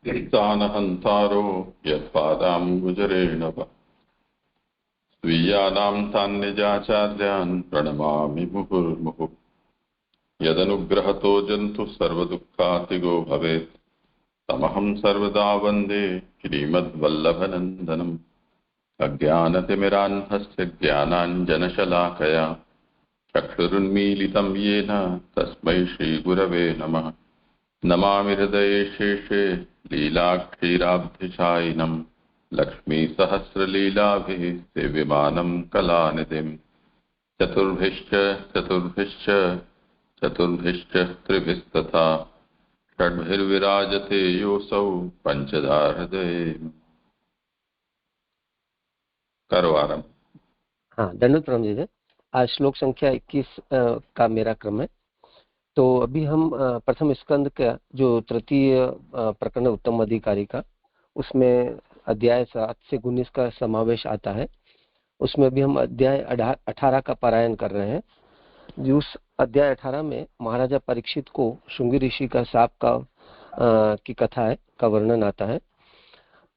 चिन्तानहन्तारो यत्पादाम्बुजरेण वा स्वीयानां तान्निजाचार्यान् प्रणमामि मुहुर्मुहुः। यदनुग्रहतो जन्तुः सर्वदुःखातिगो भवेत् तमहं सर्वदा वन्दे श्रीमद्वल्लभनन्दनम्। अज्ञानतिमिरान्धस्य ज्ञानाञ्जनशलाकया चक्षुरुन्मीलितं येन तस्मै श्रीगुरवे नमः। नमामि हृदये शेषे लीलाक्षीराब्धिशायिनं लक्ष्मीसहस्रलीलाभिः सेव्यमानं कलानिधिम्। चतुर्भिश्च चतुर्भिश्च चतुर्भिश्च त्रिभिस्तथा षड्भिर्विराजते योऽसौ पंचधा हृदये। करो आरंभ। हाँ, दंडवत प्रणाम जी। आज श्लोक संख्या 21 का मेरा क्रम है। तो अभी हम प्रथम स्कंद का जो तृतीय प्रकरण उत्तम अधिकारी का, उसमें अध्याय 7 से 19 का समावेश आता है। उसमें अभी हम अध्याय 18 का पारायण कर रहे हैं। जो उस अध्याय 18 में महाराजा परीक्षित को शुंगी ऋषि का शाप का की कथा है, का वर्णन आता है।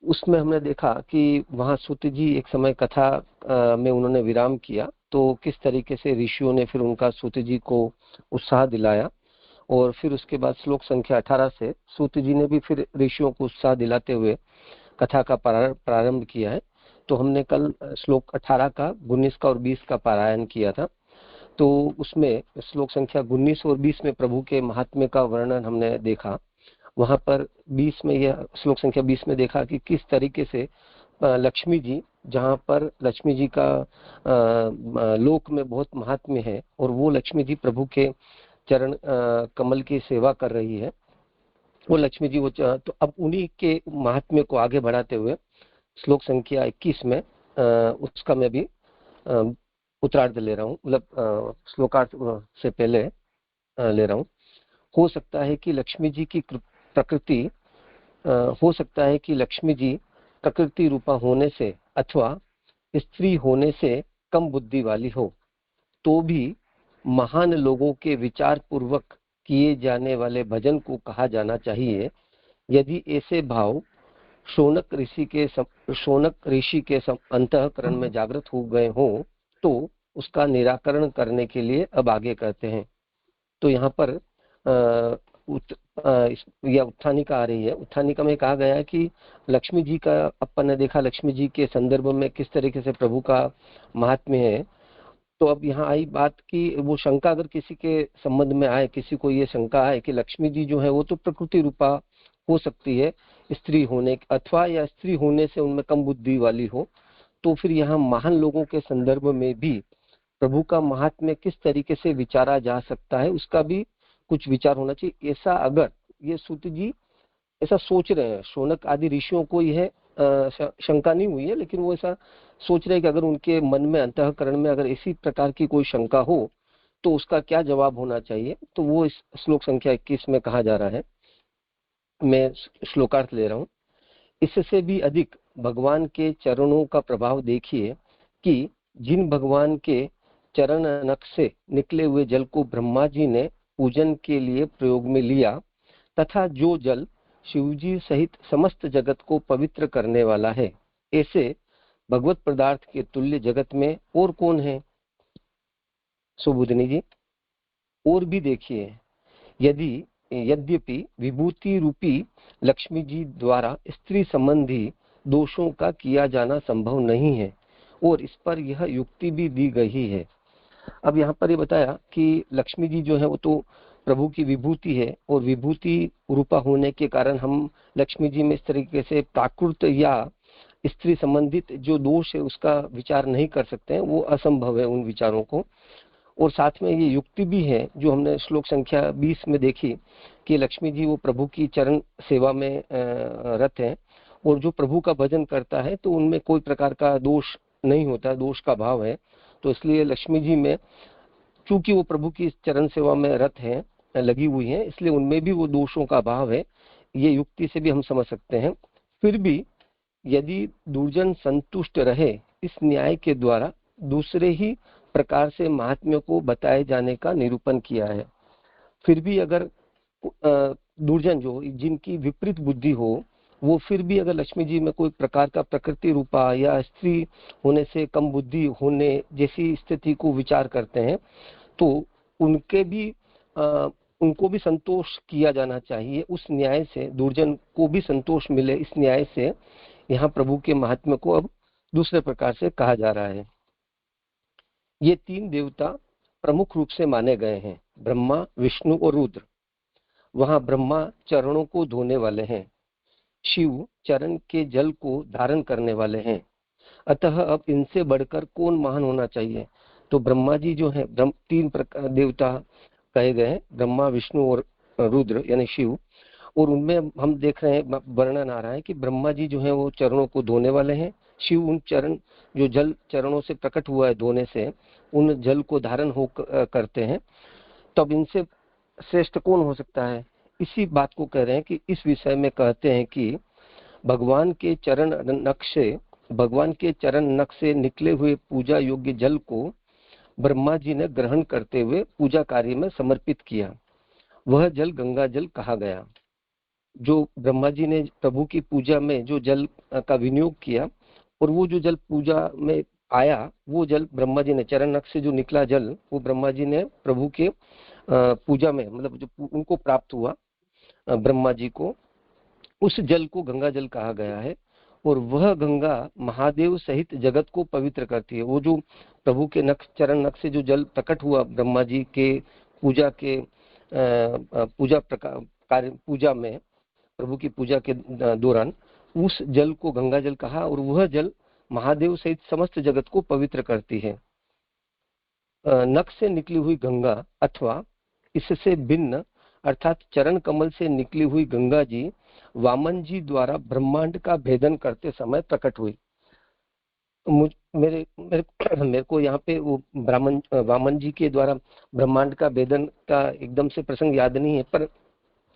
उसमें हमने देखा कि वहाँ सूत जी एक समय कथा में उन्होंने विराम किया, तो किस तरीके से ऋषियों ने फिर उनका सूत जी को उत्साह दिलाया, और फिर उसके बाद श्लोक संख्या 18 से सूत जी ने भी फिर ऋषियों को उत्साह दिलाते हुए कथा का प्रारंभ किया है। तो हमने कल श्लोक 18 का 19 का और 20 का पारायण किया था। तो उसमें श्लोक संख्या 19 और 20 में प्रभु के महात्म्य का वर्णन हमने देखा। वहां पर 20 में, यह श्लोक संख्या 20 में देखा कि किस तरीके से लक्ष्मी जी, जहां पर लक्ष्मी जी का लोक में बहुत महात्म्य है, और वो लक्ष्मी जी प्रभु के चरण कमल की सेवा कर रही है, वो लक्ष्मी जी वो तो अब उन्हीं के महात्म्य को आगे बढ़ाते हुए श्लोक संख्या 21 में उसका मैं भी उत्तरार्ध ले रहा हूँ, मतलब श्लोकार्थ से पहले ले रहा हूँ। हो सकता है कि लक्ष्मी जी की प्रकृति हो सकता है कि लक्ष्मी जी प्रकृति रूपा होने से अथवा स्त्री होने से कम बुद्धि वाली हो, तो भी महान लोगों के विचार पूर्वक किए जाने वाले भजन को कहा जाना चाहिए। यदि ऐसे भाव शौनक ऋषि के अंतःकरण में जागृत हो गए हों, तो उसका निराकरण करने के लिए अब आगे कहते हैं। तो यहाँ पर यह उत्थानिका आ रही है। उत्थानिका में कहा गया है कि लक्ष्मी जी का, अपन ने देखा लक्ष्मी जी के संदर्भ में किस तरीके से प्रभु का महात्म्य है। तो अब यहाँ आई बात कि वो शंका अगर किसी के संबंध में आए, किसी को ये शंका है कि लक्ष्मी जी जो है वो तो प्रकृति रूपा हो सकती है स्त्री होने अथवा या स्त्री होने से उनमें कम बुद्धि वाली हो, तो फिर यहाँ महान लोगों के संदर्भ में भी प्रभु का महात्म्य किस तरीके से विचारा जा सकता है, उसका भी कुछ विचार होना चाहिए। ऐसा अगर ये सूत जी ऐसा सोच रहे हैं, शौनक आदि ऋषियों को यह शंका नहीं हुई है, लेकिन वो ऐसा सोच रहे हैं कि अगर उनके मन में अंतःकरण में अगर इसी प्रकार की कोई शंका हो तो उसका क्या जवाब होना चाहिए, तो वो इस श्लोक संख्या 21 में कहा जा रहा है। मैं श्लोकार्थ ले रहा हूँ। इससे भी अधिक भगवान के चरणों का प्रभाव देखिए कि जिन भगवान के चरण नख से निकले हुए जल को ब्रह्मा जी ने पूजन के लिए प्रयोग में लिया, तथा जो जल शिवजी सहित समस्त जगत को पवित्र करने वाला है, ऐसे भगवत पदार्थ के तुल्य जगत में और कौन है। सुबुधनी जी, और भी देखिए, यद्यपि विभूति रूपी लक्ष्मी जी द्वारा स्त्री संबंधी दोषों का किया जाना संभव नहीं है, और इस पर यह युक्ति भी दी गई है। अब यहाँ पर ये बताया कि लक्ष्मी जी जो है वो तो प्रभु की विभूति है, और विभूति रूपा होने के कारण हम लक्ष्मी जी में इस तरीके से प्राकृत या स्त्री संबंधित जो दोष है उसका विचार नहीं कर सकते हैं, वो असंभव है उन विचारों को। और साथ में ये युक्ति भी है जो हमने श्लोक संख्या 20 में देखी कि लक्ष्मी जी वो प्रभु की चरण सेवा में रत हैं, और जो प्रभु का भजन करता है तो उनमें कोई प्रकार का दोष नहीं होता, दोष का भाव है। तो इसलिए लक्ष्मी जी में चूंकि वो प्रभु की चरण सेवा में रत हैं, लगी हुई हैं, इसलिए उनमें भी वो दोषों का भाव है, ये युक्ति से भी हम समझ सकते हैं। फिर भी यदि दुर्जन संतुष्ट रहे इस न्याय के द्वारा दूसरे ही प्रकार से महात्म्य को बताए जाने का निरूपण किया है। फिर भी अगर दुर्जन जो जिनकी विपरीत बुद्धि हो, वो फिर भी अगर लक्ष्मी जी में कोई प्रकार का प्रकृति रूपा या स्त्री होने से कम बुद्धि होने जैसी स्थिति को विचार करते हैं, तो उनके भी उनको भी संतोष किया जाना चाहिए। उस न्याय से दुर्जन को भी संतोष मिले, इस न्याय से यहाँ प्रभु के महात्म्य को अब दूसरे प्रकार से कहा जा रहा है। ये तीन देवता प्रमुख रूप से माने गए हैं, ब्रह्मा, विष्णु और रुद्र। वहां ब्रह्मा चरणों को धोने वाले हैं, शिव चरण के जल को धारण करने वाले हैं। अतः अब इनसे बढ़कर कौन महान होना चाहिए? तो ब्रह्मा जी जो है, तीन प्रकार देवता कहे गए हैं, ब्रह्मा, विष्णु और रुद्र यानी शिव। और उनमें हम देख रहे हैं, वर्णन आ रहा है कि ब्रह्मा जी जो है वो चरणों को धोने वाले हैं, शिव उन चरण जो जल चरणों से प्रकट हुआ है धोने से, उन जल को धारण हो करते हैं। तब इनसे श्रेष्ठ कौन हो सकता है? इसी बात को कह रहे हैं कि इस विषय में कहते हैं कि भगवान के चरण नख से निकले हुए पूजा योग्य जल को ब्रह्मा जी ने ग्रहण करते हुए पूजा कार्य में समर्पित किया। वह जल गंगा जल कहा गया। जो ब्रह्मा जी ने प्रभु की पूजा में जो जल का विनियोग किया, और वो जो जल पूजा में आया, वो जल ब्रह्मा जी ने, चरण नख से जो निकला जल, वो ब्रह्मा जी ने प्रभु के पूजा में, मतलब जो उनको प्राप्त हुआ ब्रह्मा जी को, उस जल को गंगा जल कहा गया है। और वह गंगा महादेव सहित जगत को पवित्र करती है। वो जो प्रभु के चरण नख से जो जल प्रकट हुआ ब्रह्मा जी के पूजा के पूजा में, प्रभु की पूजा के दौरान, उस जल को गंगा जल कहा। और वह जल महादेव सहित समस्त जगत को पवित्र करती है। नख से निकली हुई गंगा अथवा इससे भिन्न अर्थात चरण कमल से निकली हुई गंगा जी वामन जी द्वारा ब्रह्मांड का भेदन करते समय प्रकट हुई। मेरे को यहाँ पे वो वामन जी के द्वारा ब्रह्मांड का भेदन का एकदम से प्रसंग याद नहीं है, पर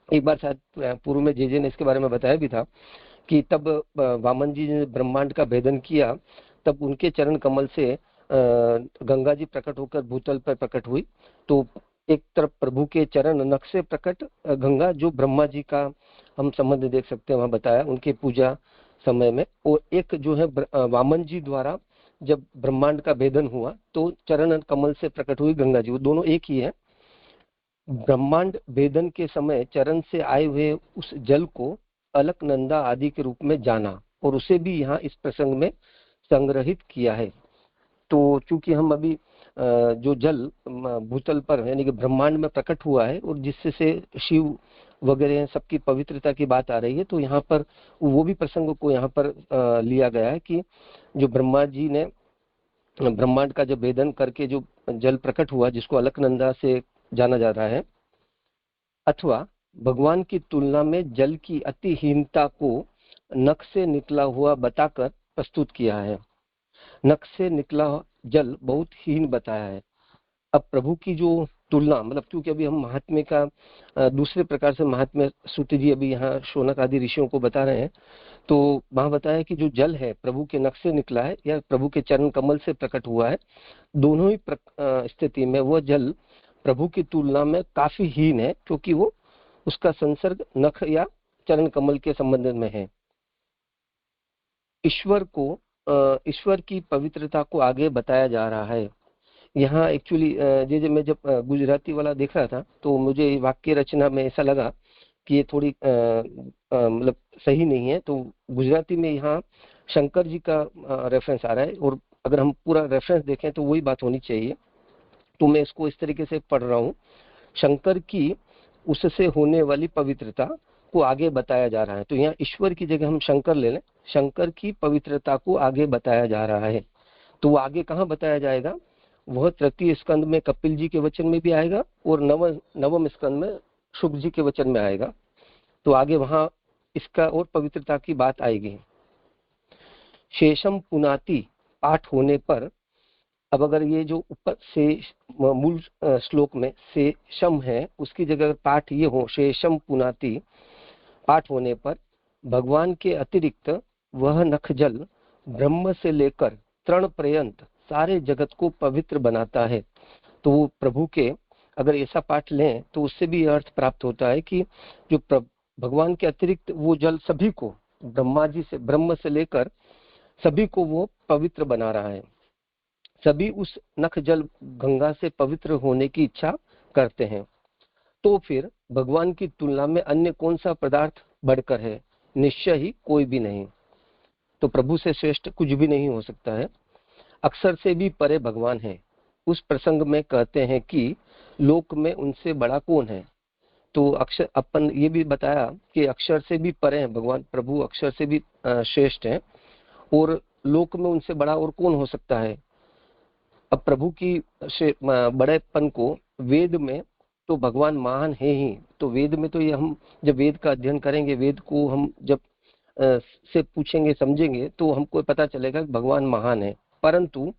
एक बार शायद पूर्व में जे ने इसके बारे में बताया भी था कि तब वामन जी ने ब्रह्मांड का भेदन किया, तब उनके चरण कमल से गंगा जी प्रकट होकर भूतल पर प्रकट हुई। तो एक तरफ प्रभु के चरण नख से प्रकट गंगा, जो ब्रह्मा जी का हम संबंध देख सकते हैं वहां बताया उनके पूजा समय में, और एक जो है वामन जी द्वारा जब ब्रह्मांड का भेदन हुआ तो चरण कमल से प्रकट हुई गंगा जी, वो दोनों एक ही है। ब्रह्मांड भेदन के समय चरण से आए हुए उस जल को अलकनंदा आदि के रूप में जाना, और उसे भी यहाँ इस प्रसंग में संग्रहित किया है। तो चूंकि हम अभी जो जल भूतल पर यानी कि ब्रह्मांड में प्रकट हुआ है और जिससे शिव वगैरह सबकी पवित्रता की बात आ रही है, तो यहाँ पर वो भी प्रसंग को यहाँ पर लिया गया है कि जो ब्रह्मा जी ने ब्रह्मांड का जब भेदन करके जो जल प्रकट हुआ, जिसको अलकनंदा से जाना जा रहा है, अथवा भगवान की तुलना में जल की अतिहीनता को नख से निकला हुआ बताकर प्रस्तुत किया है। नख से निकला जल बहुत हीन बताया है। अब प्रभु की जो तुलना, मतलब क्योंकि अभी हम महात्म्य का दूसरे प्रकार से महात्म्य सूत्र जी अभी यहाँ शौनक आदि ऋषियों को बता रहे हैं, तो वहां बताया कि जो जल है प्रभु के नख से निकला है या प्रभु के चरण कमल से प्रकट हुआ है, दोनों ही स्थिति में वह जल प्रभु की तुलना में काफी हीन है, क्योंकि वो उसका संसर्ग नख या चरण कमल के संबंध में है। ईश्वर की पवित्रता को आगे बताया जा रहा है। यहाँ एक्चुअली जे मैं जब गुजराती वाला देख रहा था तो मुझे वाक्य रचना में ऐसा लगा कि ये थोड़ी मतलब सही नहीं है। तो गुजराती में यहाँ शंकर जी का रेफरेंस आ रहा है, और अगर हम पूरा रेफरेंस देखें तो वही बात होनी चाहिए। तो मैं इसको इस तरीके से पढ़ रहा हूँ, शंकर की उससे होने वाली पवित्रता को आगे बताया जा रहा है। तो यहाँ ईश्वर की जगह हम शंकर ले लें, शंकर की पवित्रता को आगे बताया जा रहा है। तो वो आगे कहाँ बताया जाएगा? वह तृतीय स्कंद में कपिल जी के वचन में भी आएगा और नवम स्कंद में शुक जी के वचन में आएगा। तो आगे वहां इसका और पवित्रता की बात आएगी। शेषम पुनाति पाठ होने पर, अब अगर ये जो ऊपर से मूल श्लोक में शेषम है, उसकी जगह पाठ ये हो शेषम पुनाति, पाठ होने पर भगवान के अतिरिक्त वह नखजल ब्रह्म से लेकर तृण पर्यंत सारे जगत को पवित्र बनाता है। तो वो प्रभु के अगर ऐसा पाठ लें तो उससे भी अर्थ प्राप्त होता है कि जो भगवान के अतिरिक्त वो जल सभी को, ब्रह्मा जी से, ब्रह्म से लेकर सभी को वो पवित्र बना रहा है। सभी उस नख जल गंगा से पवित्र होने की इच्छा करते हैं। तो फिर भगवान की तुलना में अन्य कौन सा पदार्थ बढ़कर है? निश्चय ही कोई भी नहीं। तो प्रभु से श्रेष्ठ कुछ भी नहीं हो सकता है। अक्षर से भी परे भगवान है। उस प्रसंग में कहते हैं कि लोक में उनसे बड़ा कौन है। तो अक्षर, अपन ये भी बताया कि अक्षर से भी परे हैं भगवान, प्रभु अक्षर से भी श्रेष्ठ हैं, और लोक में उनसे बड़ा और कौन हो सकता है। अब प्रभु की बड़ेपन को वेद में तो भगवान महान है ही। तो वेद में तो ये हम जब वेद का अध्ययन करेंगे, वेद को हम जब से पूछेंगे, समझेंगे, तो हमको पता चलेगा कि भगवान महान है। परंतु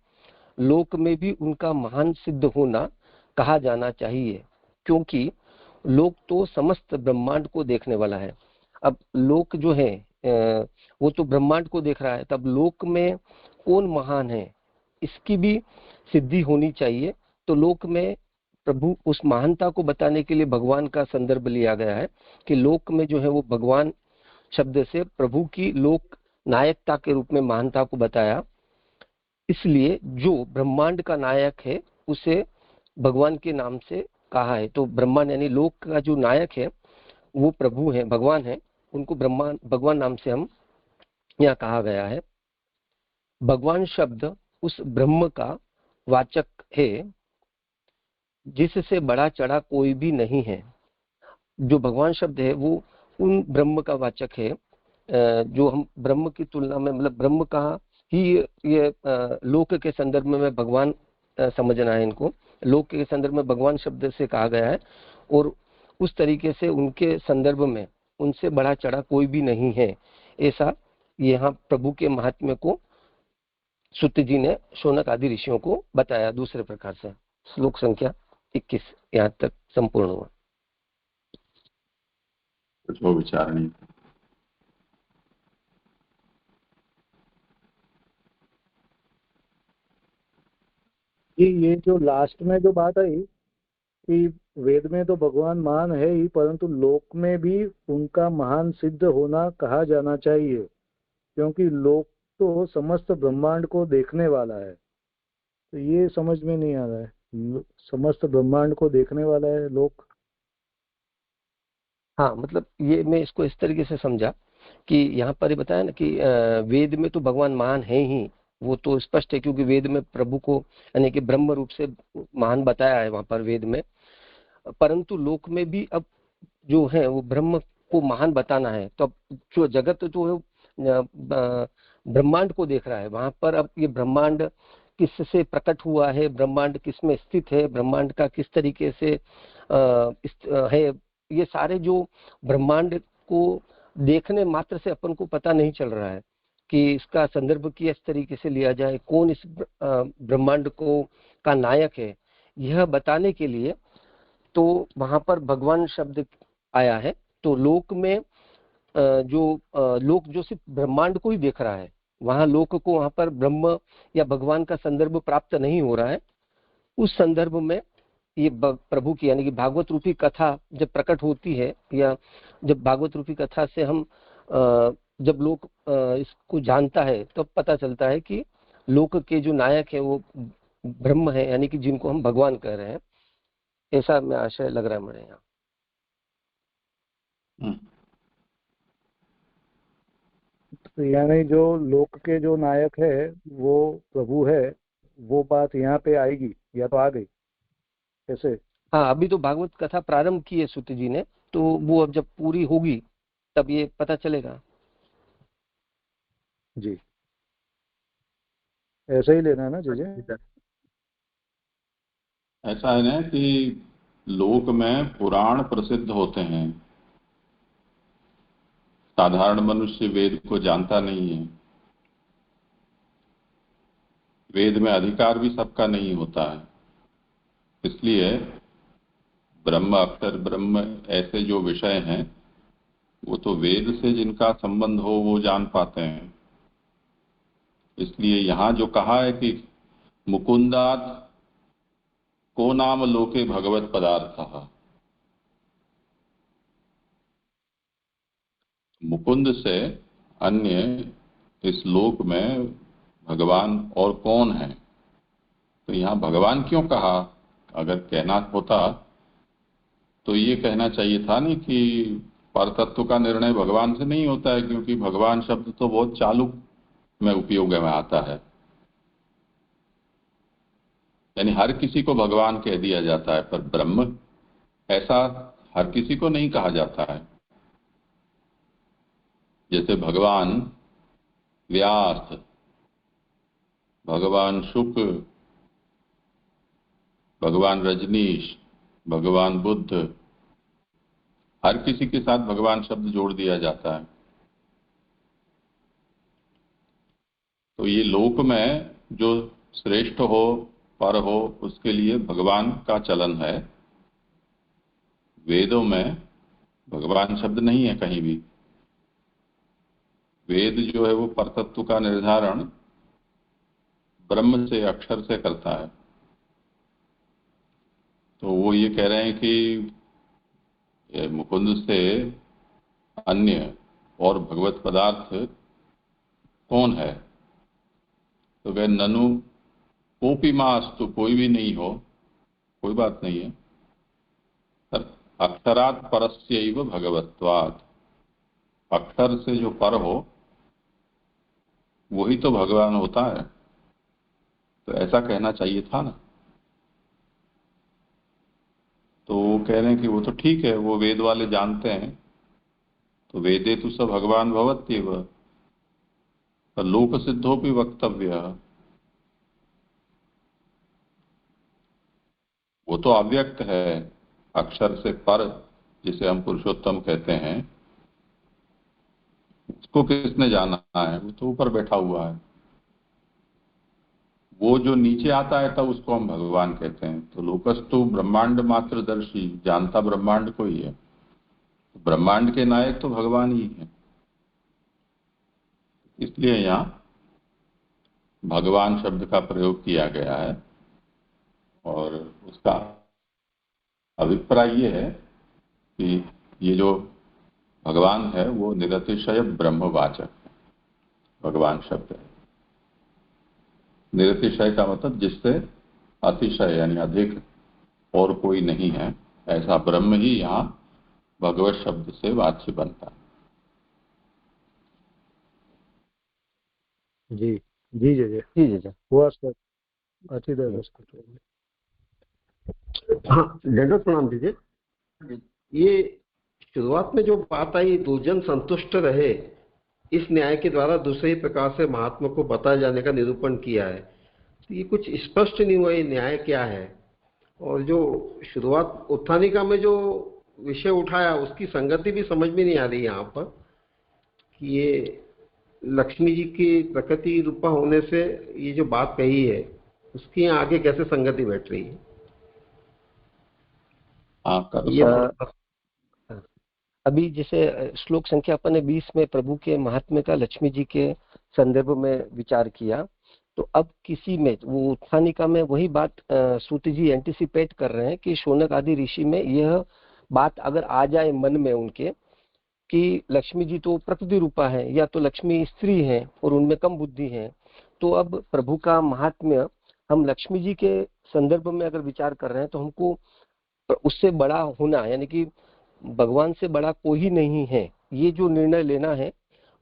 लोक में भी उनका महान सिद्ध होना कहा जाना चाहिए, क्योंकि लोक तो समस्त ब्रह्मांड को देखने वाला है। अब लोक जो है वो तो ब्रह्मांड को देख रहा है, तब लोक में कौन महान है इसकी भी सिद्धि होनी चाहिए। तो लोक में प्रभु उस महानता को बताने के लिए भगवान का संदर्भ लिया गया है कि लोक में जो है वो भगवान शब्द से प्रभु की लोक नायकता के रूप में महानता को बताया। इसलिए जो ब्रह्मांड का नायक है उसे भगवान के नाम से कहा है। तो ब्रह्मांड यानी लोक का जो नायक है वो प्रभु है, भगवान है, उनको भगवान नाम से हम यहाँ कहा गया है। भगवान शब्द उस ब्रह्म का वाचक है जिससे बड़ा चढ़ा कोई भी नहीं है। जो भगवान शब्द है वो उन ब्रह्म का वाचक है जो हम ब्रह्म की तुलना में, मतलब ब्रह्म का ही ये लोक के संदर्भ में भगवान समझना है इनको। लोक के संदर्भ में भगवान शब्द से कहा गया है, और उस तरीके से उनके संदर्भ में उनसे बड़ा चढ़ा कोई भी नहीं है, ऐसा यहाँ प्रभु के महात्म्य को सूत जी ने शौनक आदि ऋषियों को बताया दूसरे प्रकार से। श्लोक संख्या 21 यहाँ तक संपूर्ण हुआ। कुछ वो विचार नहीं। ये जो लास्ट में जो बात आई कि वेद में तो भगवान महान है ही, परंतु लोक में भी उनका महान सिद्ध होना कहा जाना चाहिए, क्योंकि लोक तो समस्त ब्रह्मांड को देखने वाला है। तो ये समझ में नहीं आ रहा है, समस्त ब्रह्मांड को देखने वाला है लोक। हाँ, मतलब ये मैं इसको इस तरीके से समझा कि यहाँ पर ये बताया ना कि वेद में तो भगवान महान है ही, वो तो स्पष्ट है, क्योंकि वेद में प्रभु को यानी कि ब्रह्म रूप से महान बताया है वहां पर वेद में। परंतु लोक में भी अब जो है वो ब्रह्म को महान बताना है। तो अब जो जगत जो है ब्रह्मांड को देख रहा है, वहां पर अब ये ब्रह्मांड किससे प्रकट हुआ है, ब्रह्मांड किसमें स्थित है, ब्रह्मांड का किस तरीके से है, ये सारे जो ब्रह्मांड को देखने मात्र से अपन को पता नहीं चल रहा है कि इसका संदर्भ किस तरीके से लिया जाए, कौन इस ब्रह्मांड को का नायक है, यह बताने के लिए तो वहां पर भगवान शब्द आया है। तो लोक में लोक जो सिर्फ ब्रह्मांड को ही देख रहा है, वहां लोक को वहां पर ब्रह्म या भगवान का संदर्भ प्राप्त नहीं हो रहा है। उस संदर्भ में ये प्रभु की यानी कि भागवत रूपी कथा जब प्रकट होती है, या जब भागवत रूपी कथा से हम जब लोग इसको जानता है तब तो पता चलता है कि लोक के जो नायक है वो ब्रह्म है, यानी कि जिनको हम भगवान कह रहे हैं। ऐसा मैं आशय लग रहा है मेरे यहाँ। तो यानी जो लोक के जो नायक है वो प्रभु है, वो बात यहाँ पे आएगी या तो आ गई कैसे? हाँ, अभी तो भागवत कथा प्रारंभ की है सूत जी ने, तो वो अब जब पूरी होगी तब ये पता चलेगा। जी, ऐसा ही लेना है ना जी? ऐसा है ना कि लोक में पुराण प्रसिद्ध होते हैं, साधारण मनुष्य वेद को जानता नहीं है। वेद में अधिकार भी सबका नहीं होता है, इसलिए ब्रह्म, अक्षर ब्रह्म ऐसे जो विषय हैं वो तो वेद से जिनका संबंध हो वो जान पाते हैं। इसलिए यहाँ जो कहा है कि मुकुंदात को नाम लोके भगवत पदार्थः। मुकुंद से अन्य इस लोक में भगवान और कौन है? तो यहाँ भगवान क्यों कहा? अगर कहना होता तो ये कहना चाहिए था नहीं कि परतत्व का निर्णय भगवान से नहीं होता है, क्योंकि भगवान शब्द तो बहुत चालू में उपयोग में आता है, यानी हर किसी को भगवान कह दिया जाता है, पर ब्रह्म ऐसा हर किसी को नहीं कहा जाता है। जैसे भगवान व्यास, भगवान शुक्र, भगवान रजनीश, भगवान बुद्ध, हर किसी के साथ भगवान शब्द जोड़ दिया जाता है। तो ये लोक में जो श्रेष्ठ हो, पर हो, उसके लिए भगवान का चलन है। वेदों में भगवान शब्द नहीं है कहीं भी। वेद जो है वो परतत्व का निर्धारण ब्रह्म से, अक्षर से करता है। तो वो ये कह रहे हैं कि मुकुंद से अन्य और भगवत पदार्थ कौन है? तो कहे ननु कोपी मास्तु, कोई भी नहीं हो, कोई बात नहीं है। अक्षरात् परस्यैव भगवत्वात्, अक्षर से जो पर हो वही तो भगवान होता है। तो ऐसा कहना चाहिए था ना। तो वो कह रहे हैं कि वो तो ठीक है, वो वेद वाले जानते हैं, तो वेदे तो सब भगवान भवत्येव, पर लोक सिद्धोपि वक्तव्य, वो तो अव्यक्त है। अक्षर से पर, जिसे हम पुरुषोत्तम कहते हैं, उसको किसने जाना है? वो तो ऊपर बैठा हुआ है। वो जो नीचे आता है तब उसको हम भगवान कहते हैं। तो लोकस्तु ब्रह्मांड मात्रदर्शी, जानता ब्रह्मांड को ही है। ब्रह्मांड के नायक तो भगवान ही है। इसलिए यहाँ भगवान शब्द का प्रयोग किया गया है। और उसका अभिप्राय ये है कि ये जो भगवान है वो निरतिशय ब्रह्मवाचक है। भगवान शब्द है निरतिशय का मतलब जिससे अतिशय यानी अधिक और कोई नहीं है, ऐसा ब्रह्म ही यहाँ भगवत शब्द से वाच्य बनता है। जी जी जय जय जी जी जी। हुआ सर, अच्छी तरह से। हाँ, दंडवत प्रणाम दीजिए। ये शुरुआत में जो बात आई, दुर्जन संतुष्ट रहे, इस न्याय के द्वारा दूसरे ही प्रकार से महात्मा को बताए जाने का निरूपण किया है। तो ये कुछ स्पष्ट नहीं हुआ ये न्याय क्या है। और जो शुरुआत उत्थानिका में जो विषय उठाया उसकी संगति भी समझ में नहीं आ रही यहाँ पर, कि ये लक्ष्मी जी की प्रकृति रूपा होने से ये जो बात कही है उसकी यहाँ आगे कैसे संगति बैठ रही है। अभी जैसे श्लोक संख्या अपन ने 20 में प्रभु के महात्म्य का लक्ष्मी जी के संदर्भ में विचार किया। तो अब किसी में वो उत्थानिका में वही बात श्रुति जी एंटिसिपेट कर रहे हैं कि शौनक आदि ऋषि में यह बात अगर आ जाए मन में उनके कि लक्ष्मी जी तो प्रकृति रूपा है या तो लक्ष्मी स्त्री है और उनमें कम बुद्धि है, तो अब प्रभु का महात्म्य हम लक्ष्मी जी के संदर्भ में अगर विचार कर रहे हैं तो हमको उससे बड़ा होना यानी कि भगवान से बड़ा कोई नहीं है, ये जो निर्णय लेना है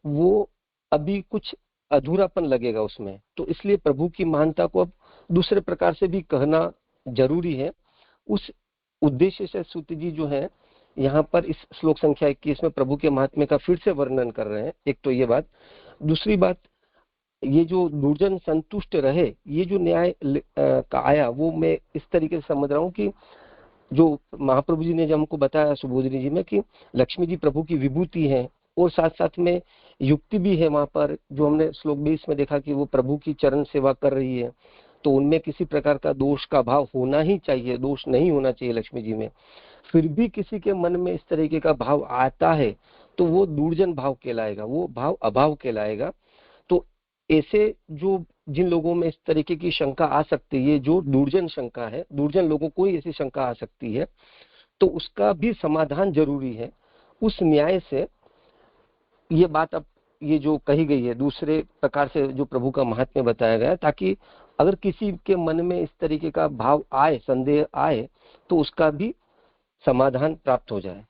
वो अभी कुछ अधूरापन लगेगा उसमें। तो इसलिए प्रभु की महानता को अब दूसरे प्रकार से भी कहना जरूरी है। उस उद्देश्य से श्रुति जी जो है यहाँ पर इस श्लोक संख्या 21 में प्रभु के महात्म्य का फिर से वर्णन कर रहे हैं। एक तो ये बात, दूसरी बात ये जो दुर्जन संतुष्ट रहे, ये जो न्याय का आया वो मैं इस तरीके से समझ रहा हूँ कि जो महाप्रभु जी ने जब हमको बताया सुबोधनी जी में कि लक्ष्मी जी प्रभु की विभूति है और साथ साथ में युक्ति भी है वहां पर, जो हमने श्लोक 20 में देखा कि वो प्रभु की चरण सेवा कर रही है, तो उनमें किसी प्रकार का दोष का भाव होना ही चाहिए, दोष नहीं होना चाहिए लक्ष्मी जी में। फिर भी किसी के मन में इस तरीके का भाव आता है तो वो दुर्जन भाव कहलाएगा, वो भाव अभाव कहलाएगा। तो ऐसे जो जिन लोगों में इस तरीके की शंका आ सकती है, जो दुर्जन शंका है, दुर्जन लोगों को ही ऐसी शंका आ सकती है, तो उसका भी समाधान जरूरी है। उस न्याय से ये बात अब ये जो कही गई है दूसरे प्रकार से जो प्रभु का महात्म्य बताया गया है, ताकि अगर किसी के मन में इस तरीके का भाव आए, संदेह आए, तो उसका भी समाधान प्राप्त हो जाए।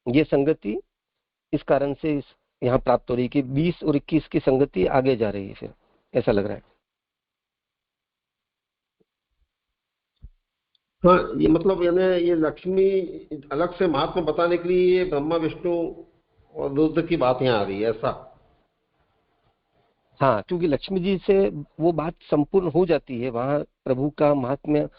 ये संगति इस कारण से यहाँ प्राप्त हो रही है कि 20 और 21 की संगति आगे जा रही है, फिर ऐसा लग रहा है। हाँ, ये मतलब यानी ये लक्ष्मी अलग से महात्मा बताने के लिए ये ब्रह्मा विष्णु और रुद्र की बात यहाँ आ रही है, ऐसा? हाँ, क्योंकि लक्ष्मी जी से वो बात संपूर्ण हो जाती है, वहाँ प्रभु का महात्म्य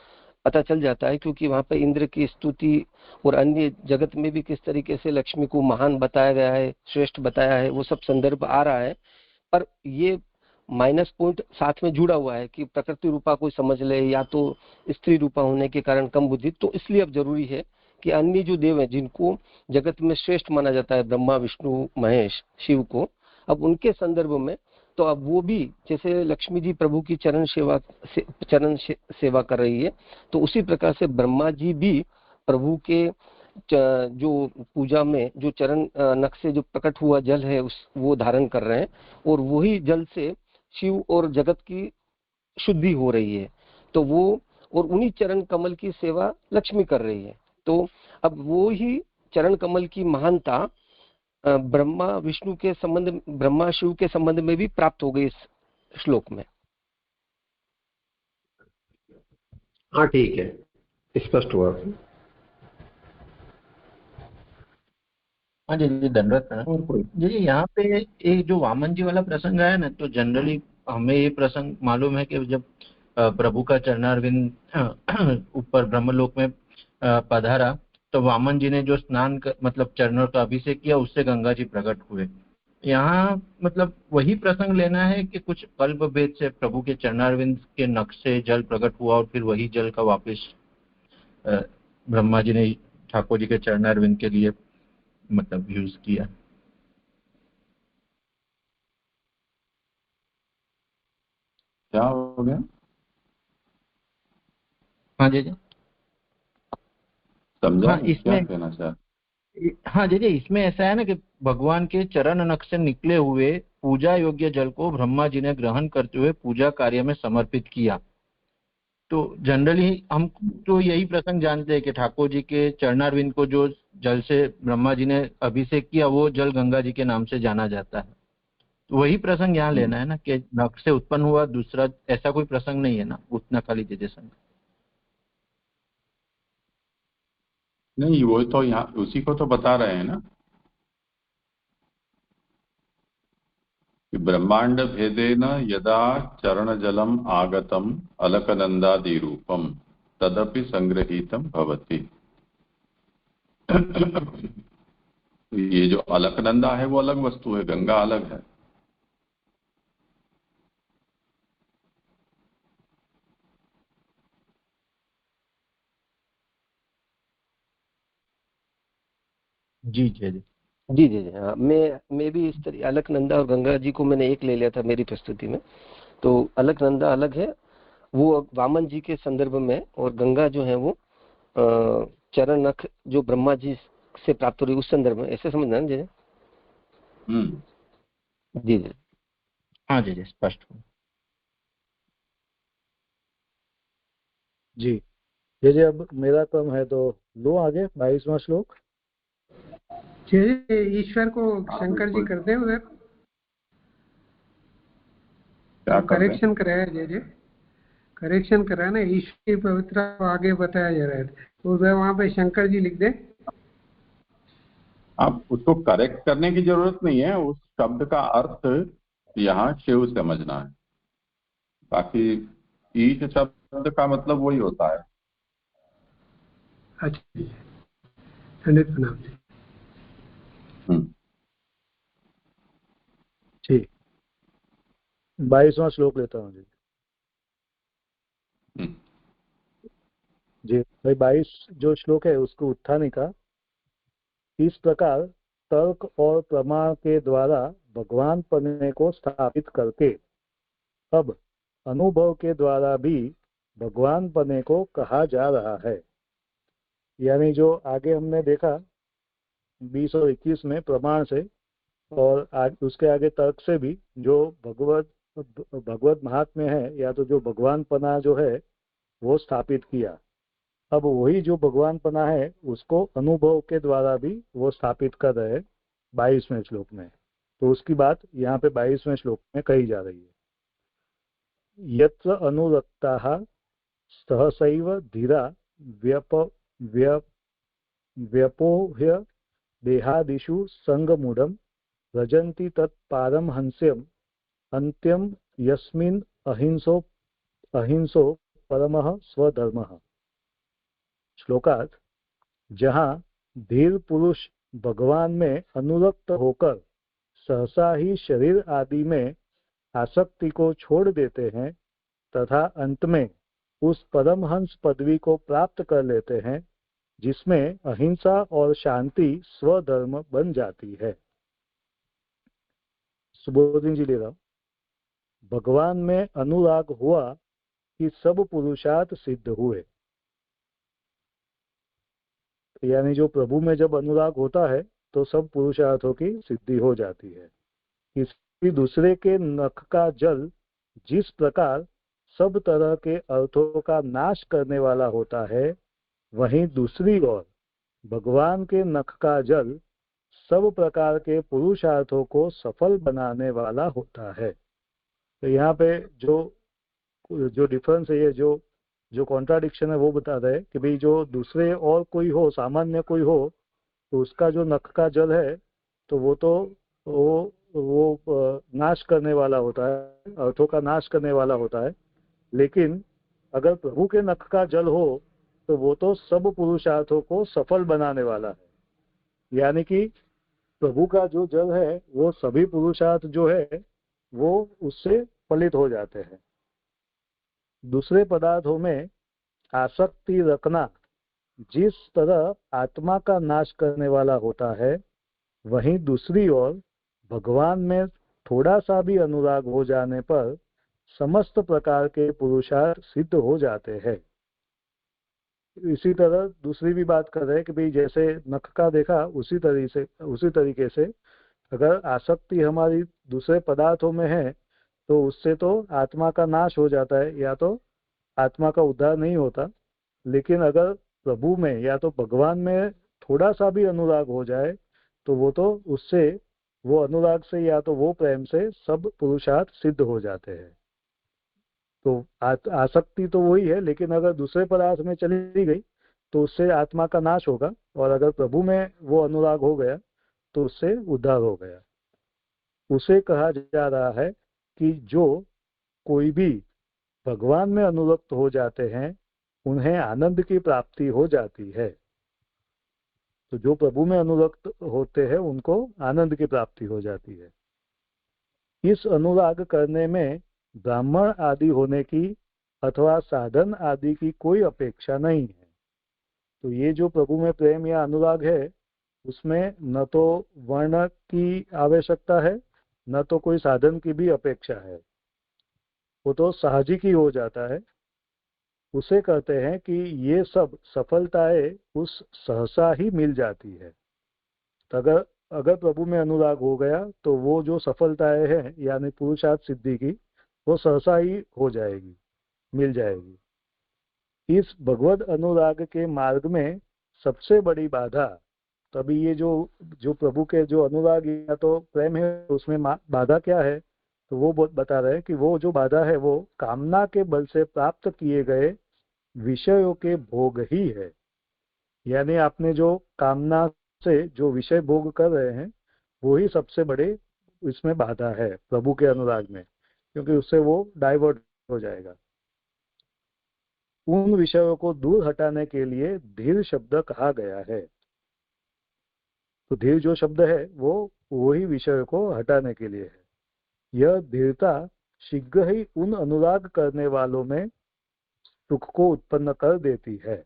पता चल जाता है, क्योंकि वहाँ पे इंद्र की स्तुति और अन्य जगत में भी किस तरीके से लक्ष्मी को महान बताया गया है, श्रेष्ठ बताया है, वो सब संदर्भ आ रहा है। पर ये माइनस पॉइंट साथ में जुड़ा हुआ है कि प्रकृति रूपा कोई समझ ले या तो स्त्री रूपा होने के कारण कम बुद्धि, तो इसलिए अब जरूरी है कि अन्य जो देव हैं जिनको जगत में श्रेष्ठ माना जाता है, ब्रह्मा विष्णु महेश शिव को, अब उनके संदर्भ में तो अब वो भी जैसे लक्ष्मी जी प्रभु की सेवा कर रही है, तो उसी प्रकार से ब्रह्मा जी भी प्रभु के जो पूजा में जो चरण नख से जो प्रकट हुआ जल है उस वो धारण कर रहे हैं, और वही जल से शिव और जगत की शुद्धि हो रही है। तो वो और उन्हीं चरण कमल की सेवा लक्ष्मी कर रही है। तो अब वो ही चरण कमल की महानता ब्रह्मा विष्णु के संबंध, ब्रह्मा शिव के संबंध में भी प्राप्त हो गई इस श्लोक में। हाँ ठीक है, स्पष्ट हुआ। हाँ जी जी, धन्यवाद सर। और कोई? जी जी, यहाँ पे एक जो वामन जी वाला प्रसंग आया ना, तो जनरली हमें ये प्रसंग मालूम है कि जब प्रभु का चरणारविंद ऊपर ब्रह्मलोक में पधारा, तो वामन जी ने जो स्नान मतलब चरणों का अभिषेक किया, उससे गंगा जी प्रकट हुए। यहाँ मतलब वही प्रसंग लेना है कि कुछ कल्प भेद से प्रभु के चरणारविंद के नख से जल प्रकट हुआ और फिर वही जल का वापस ब्रह्मा जी ने ठाकुर जी के चरणारविंद के लिए मतलब यूज किया। क्या हो गया? हाँ जी जी, समझा हाँ नहीं, क्या इसमें, कहना चाहते? हाँ जी जी, इसमें ऐसा है ना कि भगवान के चरण नख से निकले हुए पूजा योग्य जल को ब्रह्मा जी ने ग्रहण करते हुए पूजा कार्य में समर्पित किया। तो जनरली हम तो यही प्रसंग जानते हैं कि ठाकुर जी के चरणारविंद को जो जल से ब्रह्मा जी ने अभिषेक किया, वो जल गंगा जी के नाम से जाना जाता है। तो वही प्रसंग यहाँ लेना है ना कि नख से उत्पन्न हुआ, दूसरा ऐसा कोई प्रसंग नहीं है ना, उतना खाली जैसा। नहीं, वो तो यहाँ उसी को तो बता रहे हैं ना कि ब्रह्मांड भेदेन यदा चरण जलम आगतम अलकनंदादि रूपम तदपि संग्रहीतम भवति। ये जो अलकनंदा है वो अलग वस्तु है, गंगा अलग है। जी जी जी जी जी जी, हाँ, मैं भी इस तरह अलकनंदा और गंगा जी को मैंने एक ले लिया था मेरी प्रस्तुति में। तो अलकनंदा अलग है, वो वामन जी के संदर्भ में, और गंगा जो है वो चरण नख जो ब्रह्मा जी से प्राप्त हो रही उस संदर्भ में, ऐसे समझना ना जी? जी जी, हाँ जी जी, स्पष्ट हुआ। जी जी, अब मेरा क्रम है तो लो आगे 22वां श्लोक। ईश्वर को शंकर जी करते हैं उधर, क्या करेक्शन कराया जय करेक्शन करा ना, ईश्वर पवित्र आगे बताया जा रहा है, तो उधर वहां पे शंकर जी लिख दे। आप उसको करेक्ट करने की जरूरत नहीं है, उस शब्द का अर्थ यहाँ शिव समझना है, बाकी ईश शब्द का मतलब वही होता है। अच्छा, पंडित प्रणाम। ठीक, 22वां श्लोक लेता हूँ जी। जी भाई, 22 जो श्लोक है उसको उत्थानी का, इस प्रकार तर्क और प्रमाण के द्वारा भगवान पने को स्थापित करके अब अनुभव के द्वारा भी भगवान पने को कहा जा रहा है। यानी जो आगे हमने देखा 20 और 21 में प्रमाण से और उसके आगे तर्क से भी जो भगवत महात्म्य है या तो जो भगवान पना जो है वो स्थापित किया। अब वही जो भगवान पना है उसको अनुभव के द्वारा भी वो स्थापित कर रहे हैं 22वें श्लोक में। तो उसकी बात यहाँ पे 22वें श्लोक में कही जा रही है। यत्र अनुरक्ताः सहसैव धीरा व्यपोह्य देहादिषु संगमूढ़ं रजन्ति तत्पारमहंस्यम् अन्त्यं यस्मिन् अहिंसो परमः स्वधर्मः। श्लोकार्थ, जहाँ धीर पुरुष भगवान में अनुरक्त होकर सहसा ही शरीर आदि में आसक्ति को छोड़ देते हैं तथा अंत में उस परमहंस पदवी को प्राप्त कर लेते हैं जिसमें अहिंसा और शांति स्वधर्म बन जाती है। सुबोधन जी ले रहा हूं। भगवान में अनुराग हुआ कि सब पुरुषार्थ सिद्ध हुए। यानी जो प्रभु में जब अनुराग होता है तो सब पुरुषार्थों की सिद्धि हो जाती है। किसी दूसरे के नख का जल जिस प्रकार सब तरह के अर्थों का नाश करने वाला होता है, वहीं दूसरी ओर भगवान के नख का जल सब प्रकार के पुरुषार्थों को सफल बनाने वाला होता है। तो यहाँ पे जो डिफरेंस है, ये जो कॉन्ट्राडिक्शन है वो बता रहे हैं कि भाई जो दूसरे और कोई हो, सामान्य कोई हो, तो उसका जो नख का जल है तो वो नाश करने वाला होता है, अर्थों का नाश करने वाला होता है। लेकिन अगर प्रभु के नख का जल हो तो वो तो सब पुरुषार्थों को सफल बनाने वाला है। यानी कि प्रभु का जो जल है वो सभी पुरुषार्थ जो है वो उससे फलित हो जाते हैं। दूसरे पदार्थों में आसक्ति रखना जिस तरह आत्मा का नाश करने वाला होता है, वहीं दूसरी ओर भगवान में थोड़ा सा भी अनुराग हो जाने पर समस्त प्रकार के पुरुषार्थ सिद्ध हो जाते हैं। इसी तरह दूसरी भी बात कर रहे हैं कि भाई जैसे नख का देखा उसी तरीके से अगर आसक्ति हमारी दूसरे पदार्थों में है तो उससे तो आत्मा का नाश हो जाता है या तो आत्मा का उद्धार नहीं होता। लेकिन अगर प्रभु में या तो भगवान में थोड़ा सा भी अनुराग हो जाए तो वो अनुराग से या तो वो प्रेम से सब पुरुषार्थ सिद्ध हो जाते हैं। तो आसक्ति तो वही है, लेकिन अगर दूसरे पदार्थ में चली गई तो उससे आत्मा का नाश होगा, और अगर प्रभु में वो अनुराग हो गया तो उससे उद्धार हो गया। उसे कहा जा रहा है कि जो कोई भी भगवान में अनुरक्त हो जाते हैं उन्हें आनंद की प्राप्ति हो जाती है। तो जो प्रभु में अनुरक्त होते हैं उनको आनंद की प्राप्ति हो जाती है। इस अनुराग करने में ब्राह्मण आदि होने की अथवा साधन आदि की कोई अपेक्षा नहीं है। तो ये जो प्रभु में प्रेम या अनुराग है उसमें न तो वर्ण की आवश्यकता है न तो कोई साधन की भी अपेक्षा है, वो तो साहजिक ही हो जाता है। उसे कहते हैं कि ये सब सफलताएं उस सहसा ही मिल जाती है। तो अगर प्रभु में अनुराग हो गया तो वो जो सफलताएं हैं यानी पुरुषार्थ सिद्धि की, वो सहसा ही हो जाएगी, मिल जाएगी। इस भगवत अनुराग के मार्ग में सबसे बड़ी बाधा, तभी ये जो प्रभु के जो अनुराग या तो प्रेम है उसमें बाधा क्या है, तो वो बता रहे हैं कि वो जो बाधा है वो कामना के बल से प्राप्त किए गए विषयों के भोग ही है। यानी आपने जो कामना से जो विषय भोग कर रहे हैं वो ही सबसे बड़े इसमें बाधा है प्रभु के अनुराग में, क्योंकि उससे वो डाइवर्ट हो जाएगा। उन विषयों को दूर हटाने के लिए धीर शब्द कहा गया है। तो धीर जो शब्द है वो वही विषय को हटाने के लिए है। यह धीरता शीघ्र ही उन अनुराग करने वालों में सुख को उत्पन्न कर देती है।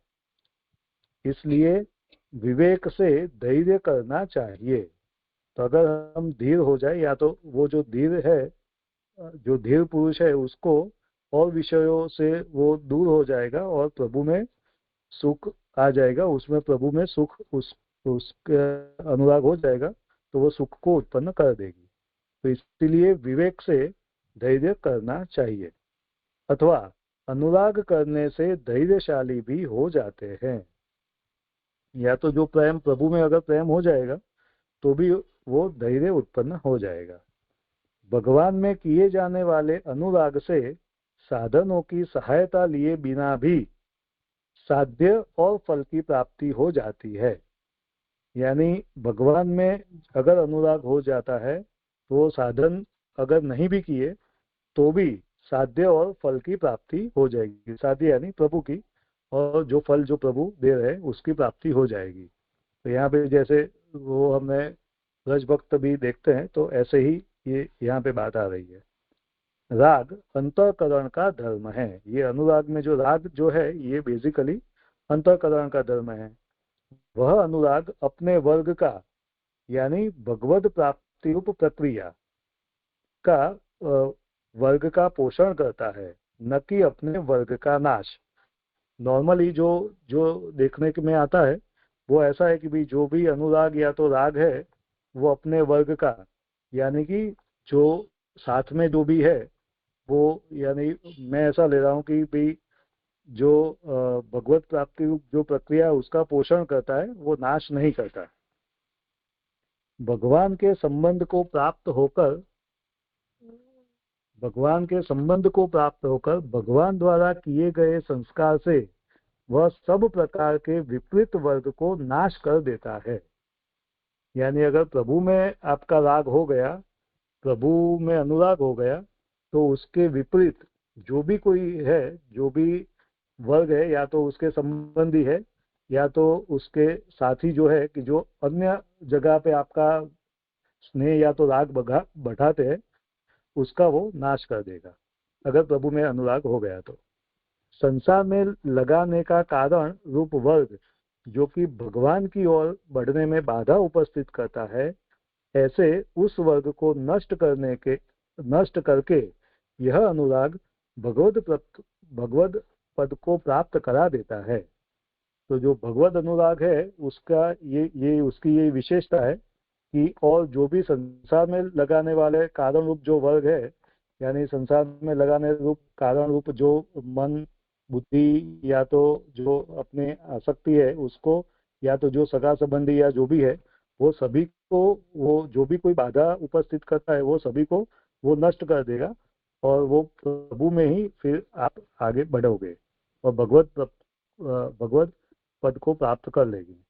इसलिए विवेक से धैर्य करना चाहिए। तो अगर हम धीर हो जाए, या तो वो जो धीर है जो धीर पुरुष है उसको और विषयों से वो दूर हो जाएगा और प्रभु में सुख आ जाएगा, उसमें प्रभु में सुख उसके अनुराग हो जाएगा, तो वो सुख को उत्पन्न कर देगी। तो इसीलिए विवेक से धैर्य करना चाहिए, अथवा अनुराग करने से धैर्यशाली भी हो जाते हैं। या तो जो प्रेम प्रभु में अगर प्रेम हो जाएगा तो भी वो धैर्य उत्पन्न हो जाएगा। भगवान में किए जाने वाले अनुराग से साधनों की सहायता लिए बिना भी साध्य और फल की प्राप्ति हो जाती है। यानी भगवान में अगर अनुराग हो जाता है तो साधन अगर नहीं भी किए तो भी साध्य और फल की प्राप्ति हो जाएगी। साध्य यानी प्रभु की, और जो फल जो प्रभु दे रहे हैं उसकी प्राप्ति हो जाएगी। तो यहाँ पे जैसे वो हमें ब्रज भक्त भी देखते हैं, तो ऐसे ही ये यहाँ पे बात आ रही है। राग अंतःकरण का धर्म है। ये अनुराग में जो राग जो है ये बेसिकली अंतःकरण का धर्म है। वह अनुराग अपने वर्ग का यानी भगवद प्राप्ति रूप प्रक्रिया का वर्ग का पोषण करता है, न कि अपने वर्ग का नाश। नॉर्मली जो देखने में आता है वो ऐसा है कि भी जो भी अनुराग या तो राग है वो अपने वर्ग का, यानी कि जो साथ में जो भी है वो, यानी मैं ऐसा ले रहा हूँ कि भी जो भगवत प्राप्ति रूप जो प्रक्रिया उसका पोषण करता है वो नाश नहीं करता। भगवान के संबंध को प्राप्त होकर भगवान द्वारा किए गए संस्कार से वह सब प्रकार के विपरीत वर्ग को नाश कर देता है। यानी अगर प्रभु में आपका राग हो गया, प्रभु में अनुराग हो गया, तो उसके विपरीत जो भी कोई है, जो भी वर्ग है, या तो उसके संबंधी है या तो उसके साथी जो है, कि जो अन्य जगह पे आपका स्नेह या तो राग बढ़ाते हैं, उसका वो नाश कर देगा अगर प्रभु में अनुराग हो गया। तो संसार में लगाने का कारण रूप वर्ग जो कि भगवान की ओर बढ़ने में बाधा उपस्थित करता है, ऐसे उस वर्ग को नष्ट करके यह अनुराग भगवद पद को प्राप्त करा देता है। तो जो भगवद अनुराग है उसका ये उसकी ये विशेषता है कि और जो भी संसार में लगाने वाले कारण रूप जो वर्ग है, यानी संसार में लगाने रूप कारण रूप जो मन बुद्धि या तो जो अपने आसक्ति है उसको, या तो जो सगा संबंधी या जो भी है, वो सभी को, वो जो भी कोई बाधा उपस्थित करता है वो सभी को वो नष्ट कर देगा और वो प्रभु में ही फिर आप आगे बढ़ोगे और भगवत पद को प्राप्त कर लेगी।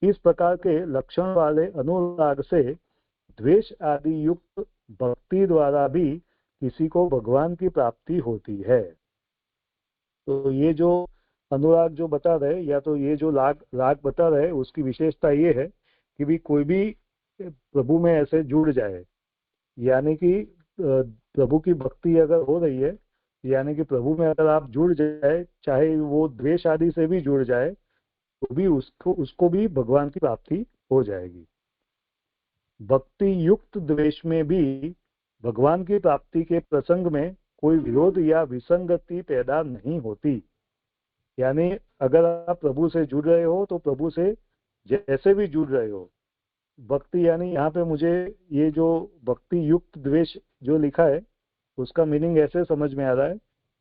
इस प्रकार के लक्षण वाले अनुराग से द्वेष आदि युक्त भक्ति द्वारा भी किसी को भगवान की प्राप्ति होती है। तो ये जो अनुराग जो बता रहे, या तो ये जो राग बता रहे, उसकी विशेषता ये है कि भी कोई भी प्रभु में ऐसे जुड़ जाए, यानी कि प्रभु की भक्ति अगर हो रही है, यानी कि प्रभु में अगर आप जुड़ जाए, चाहे वो द्वेष आदि से भी जुड़ जाए, तो भी उसको भी भगवान की प्राप्ति हो जाएगी। भक्ति युक्त द्वेष में भी भगवान की प्राप्ति के प्रसंग में कोई विरोध या विसंगति पैदा नहीं होती। यानी अगर आप प्रभु से जुड़ रहे हो तो प्रभु से जैसे भी जुड़ रहे हो, भक्ति यानी यहाँ पे मुझे ये जो भक्ति युक्त द्वेष जो लिखा है उसका मीनिंग ऐसे समझ में आ रहा है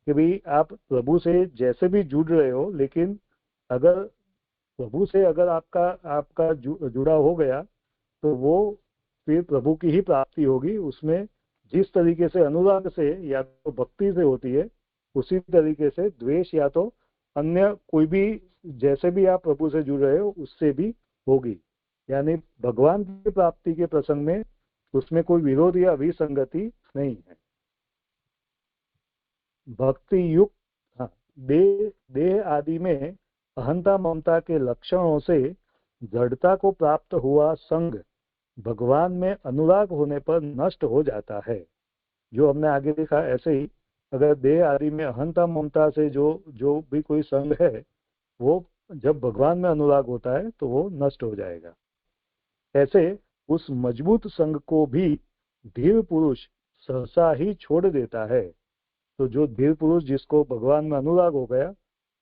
कि भाई आप प्रभु से जैसे भी जुड़ रहे हो, लेकिन अगर प्रभु से अगर आपका जुड़ा हो गया तो वो फिर प्रभु की ही प्राप्ति होगी। उसमें जिस तरीके से अनुराग से या तो भक्ति से होती है, उसी तरीके से द्वेष या तो अन्य कोई भी, जैसे भी आप प्रभु से जुड़ रहे हो उससे भी होगी। यानी भगवान की प्राप्ति के प्रसंग में उसमें कोई विरोध या विसंगति नहीं है। भक्ति युक्त देह आदि में अहंता ममता के लक्षणों से जड़ता को प्राप्त हुआ संग भगवान में अनुराग होने पर नष्ट हो जाता है। जो हमने आगे देखा, ऐसे ही अगर देह आदि में अहंता ममता से जो भी कोई संग है, वो जब भगवान में अनुराग होता है तो वो नष्ट हो जाएगा। ऐसे उस मजबूत संग को भी धीर पुरुष सहसा ही छोड़ देता है। तो जो धीर पुरुष जिसको भगवान में अनुराग हो गया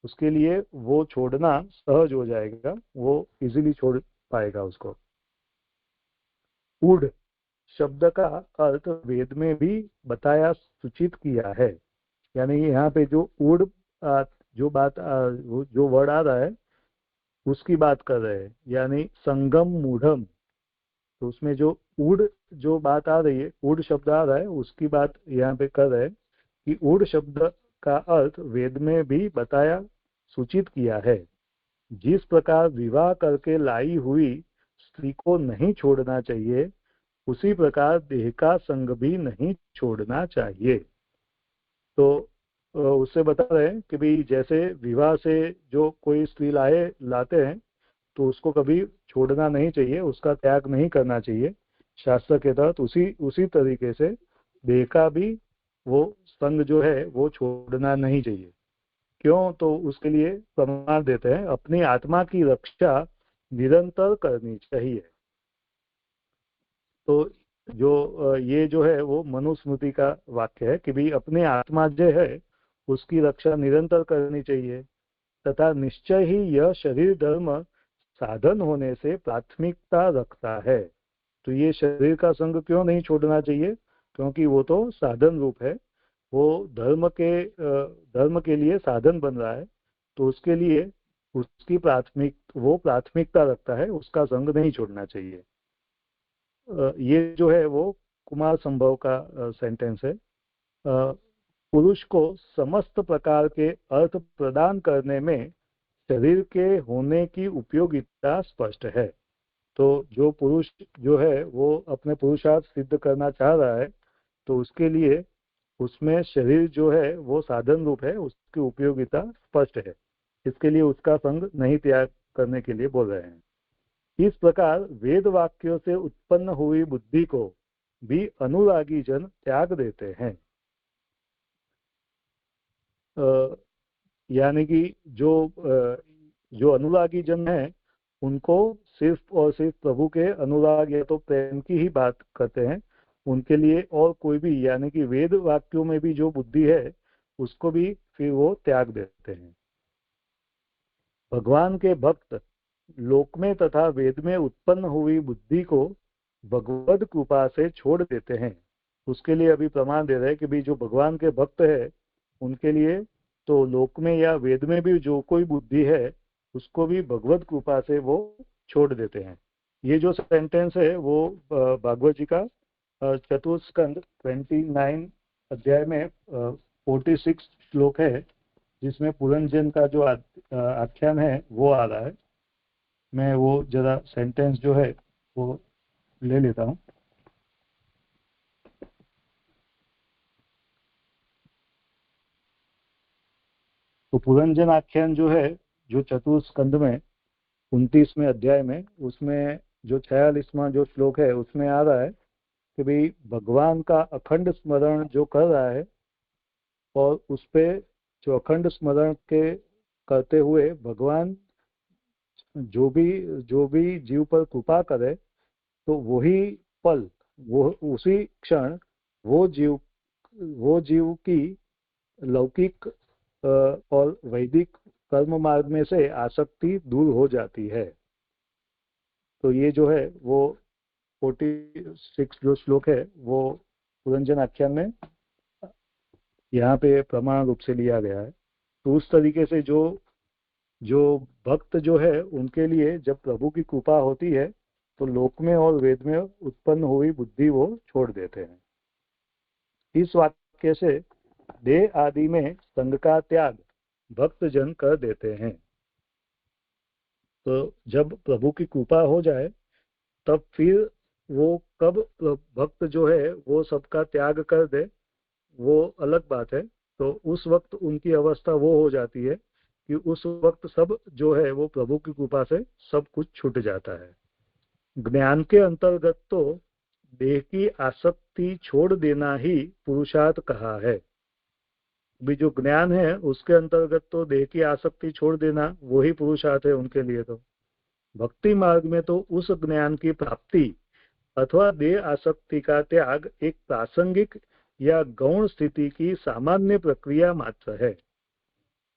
उसके लिए वो छोड़ना सहज हो जाएगा, वो इजीली छोड़ पाएगा उसको। ऊढ़ शब्द का अर्थ वेद में भी बताया सूचित किया है, यानी यहाँ पे जो ऊढ़ जो बात जो वर्ड आ रहा है उसकी बात कर रहे हैं, यानी संगम मूढ़म। तो उसमें जो ऊढ़ जो बात आ रही है, ऊढ़ शब्द आ रहा है, उसकी बात यहाँ पे कर रहे हैं कि ऊढ़ शब्द का अर्थ वेद में भी बताया सूचित किया है। जिस प्रकार विवाह करके लाई हुई स्त्री को नहीं छोड़ना चाहिए, उसी प्रकार देह का संग भी नहीं छोड़ना चाहिए। तो उससे बता रहे हैं कि भाई जैसे विवाह से जो कोई स्त्री लाते हैं तो उसको कभी छोड़ना नहीं चाहिए, उसका त्याग नहीं करना चाहिए शास्त्र के तहत। उसी तरीके से देह का भी वो संग जो है वो छोड़ना नहीं चाहिए। क्यों? तो उसके लिए प्रमाण देते हैं, अपनी आत्मा की रक्षा निरंतर करनी चाहिए। तो जो ये जो है वो मनुस्मृति का वाक्य है कि भाई अपनी आत्मा जो है उसकी रक्षा निरंतर करनी चाहिए, तथा निश्चय ही यह शरीर धर्म साधन होने से प्राथमिकता रखता है। तो ये शरीर का संग क्यों नहीं छोड़ना चाहिए? क्योंकि वो तो साधन रूप है, वो धर्म के लिए साधन बन रहा है, तो उसके लिए उसकी प्राथमिकता रखता है, उसका संग नहीं छोड़ना चाहिए। ये जो है वो कुमार संभव का सेंटेंस है। पुरुष को समस्त प्रकार के अर्थ प्रदान करने में शरीर के होने की उपयोगिता स्पष्ट है। तो जो पुरुष जो है वो अपने पुरुषार्थ सिद्ध करना चाह रहा है, तो उसके लिए उसमें शरीर जो है वो साधन रूप है, उसकी उपयोगिता स्पष्ट है। इसके लिए उसका संग नहीं त्याग करने के लिए बोल रहे हैं। इस प्रकार वेद वाक्यों से उत्पन्न हुई बुद्धि को भी अनुरागी जन त्याग देते हैं। यानी कि जो अनुरागी जन है उनको सिर्फ और सिर्फ प्रभु के अनुराग या तो प्रेम की ही बात करते हैं, उनके लिए और कोई भी, यानी कि वेद वाक्यों में भी जो बुद्धि है उसको भी फिर वो त्याग देते हैं। भगवान के भक्त लोक में तथा वेद में उत्पन्न हुई बुद्धि को भगवद कृपा से छोड़ देते हैं। उसके लिए अभी प्रमाण दे रहे हैं कि भी जो भगवान के भक्त है उनके लिए तो लोक में या वेद में भी जो कोई बुद्धि है उसको भी भगवद कृपा से वो छोड़ देते हैं। ये जो सेंटेंस है वो भागवत जी का चतुस्कंद 29 अध्याय में 46 श्लोक है, जिसमें पुरंजन का जो आख्यान है वो आ रहा है। मैं वो जरा सेंटेंस जो है वो ले लेता हूँ। तो पुरंजन आख्यान जो है, जो चतुस्कंद में 29वें अध्याय में, उसमें जो 46वां जो श्लोक है उसमें आ रहा है कि भाई भगवान का अखंड स्मरण जो कर रहा है और उस पे जो अखंड स्मरण के करते हुए भगवान जो भी जीव पर कृपा करे तो वही पल, वो उसी क्षण वो जीव की लौकिक और वैदिक कर्म मार्ग में से आसक्ति दूर हो जाती है। तो ये जो है वो 46 जो श्लोक है वो पुरंजन आख्यान में यहाँ पे प्रमाण रूप से लिया गया है। तो उस तरीके से जो भक्त जो है उनके लिए जब प्रभु की कृपा होती है तो लोक में और वेद में उत्पन्न हुई बुद्धि वो छोड़ देते हैं। इस वाक्य से देह आदि में संग का त्याग भक्त जन कर देते हैं। तो जब प्रभु की कृपा हो जाए तब फिर वो कब भक्त जो है वो सबका त्याग कर दे वो अलग बात है। तो उस वक्त उनकी अवस्था वो हो जाती है कि उस वक्त सब जो है वो प्रभु की कृपा से सब कुछ छूट जाता है। ज्ञान के अंतर्गत तो देह की आसक्ति छोड़ देना ही पुरुषार्थ कहा है। भी जो ज्ञान है उसके अंतर्गत तो देह की आसक्ति छोड़ देना वही पुरुषार्थ है उनके लिए। तो भक्ति मार्ग में तो उस ज्ञान की प्राप्ति अथवा देह आसक्ति का त्याग एक प्रासंगिक या गौण स्थिति की सामान्य प्रक्रिया मात्र है।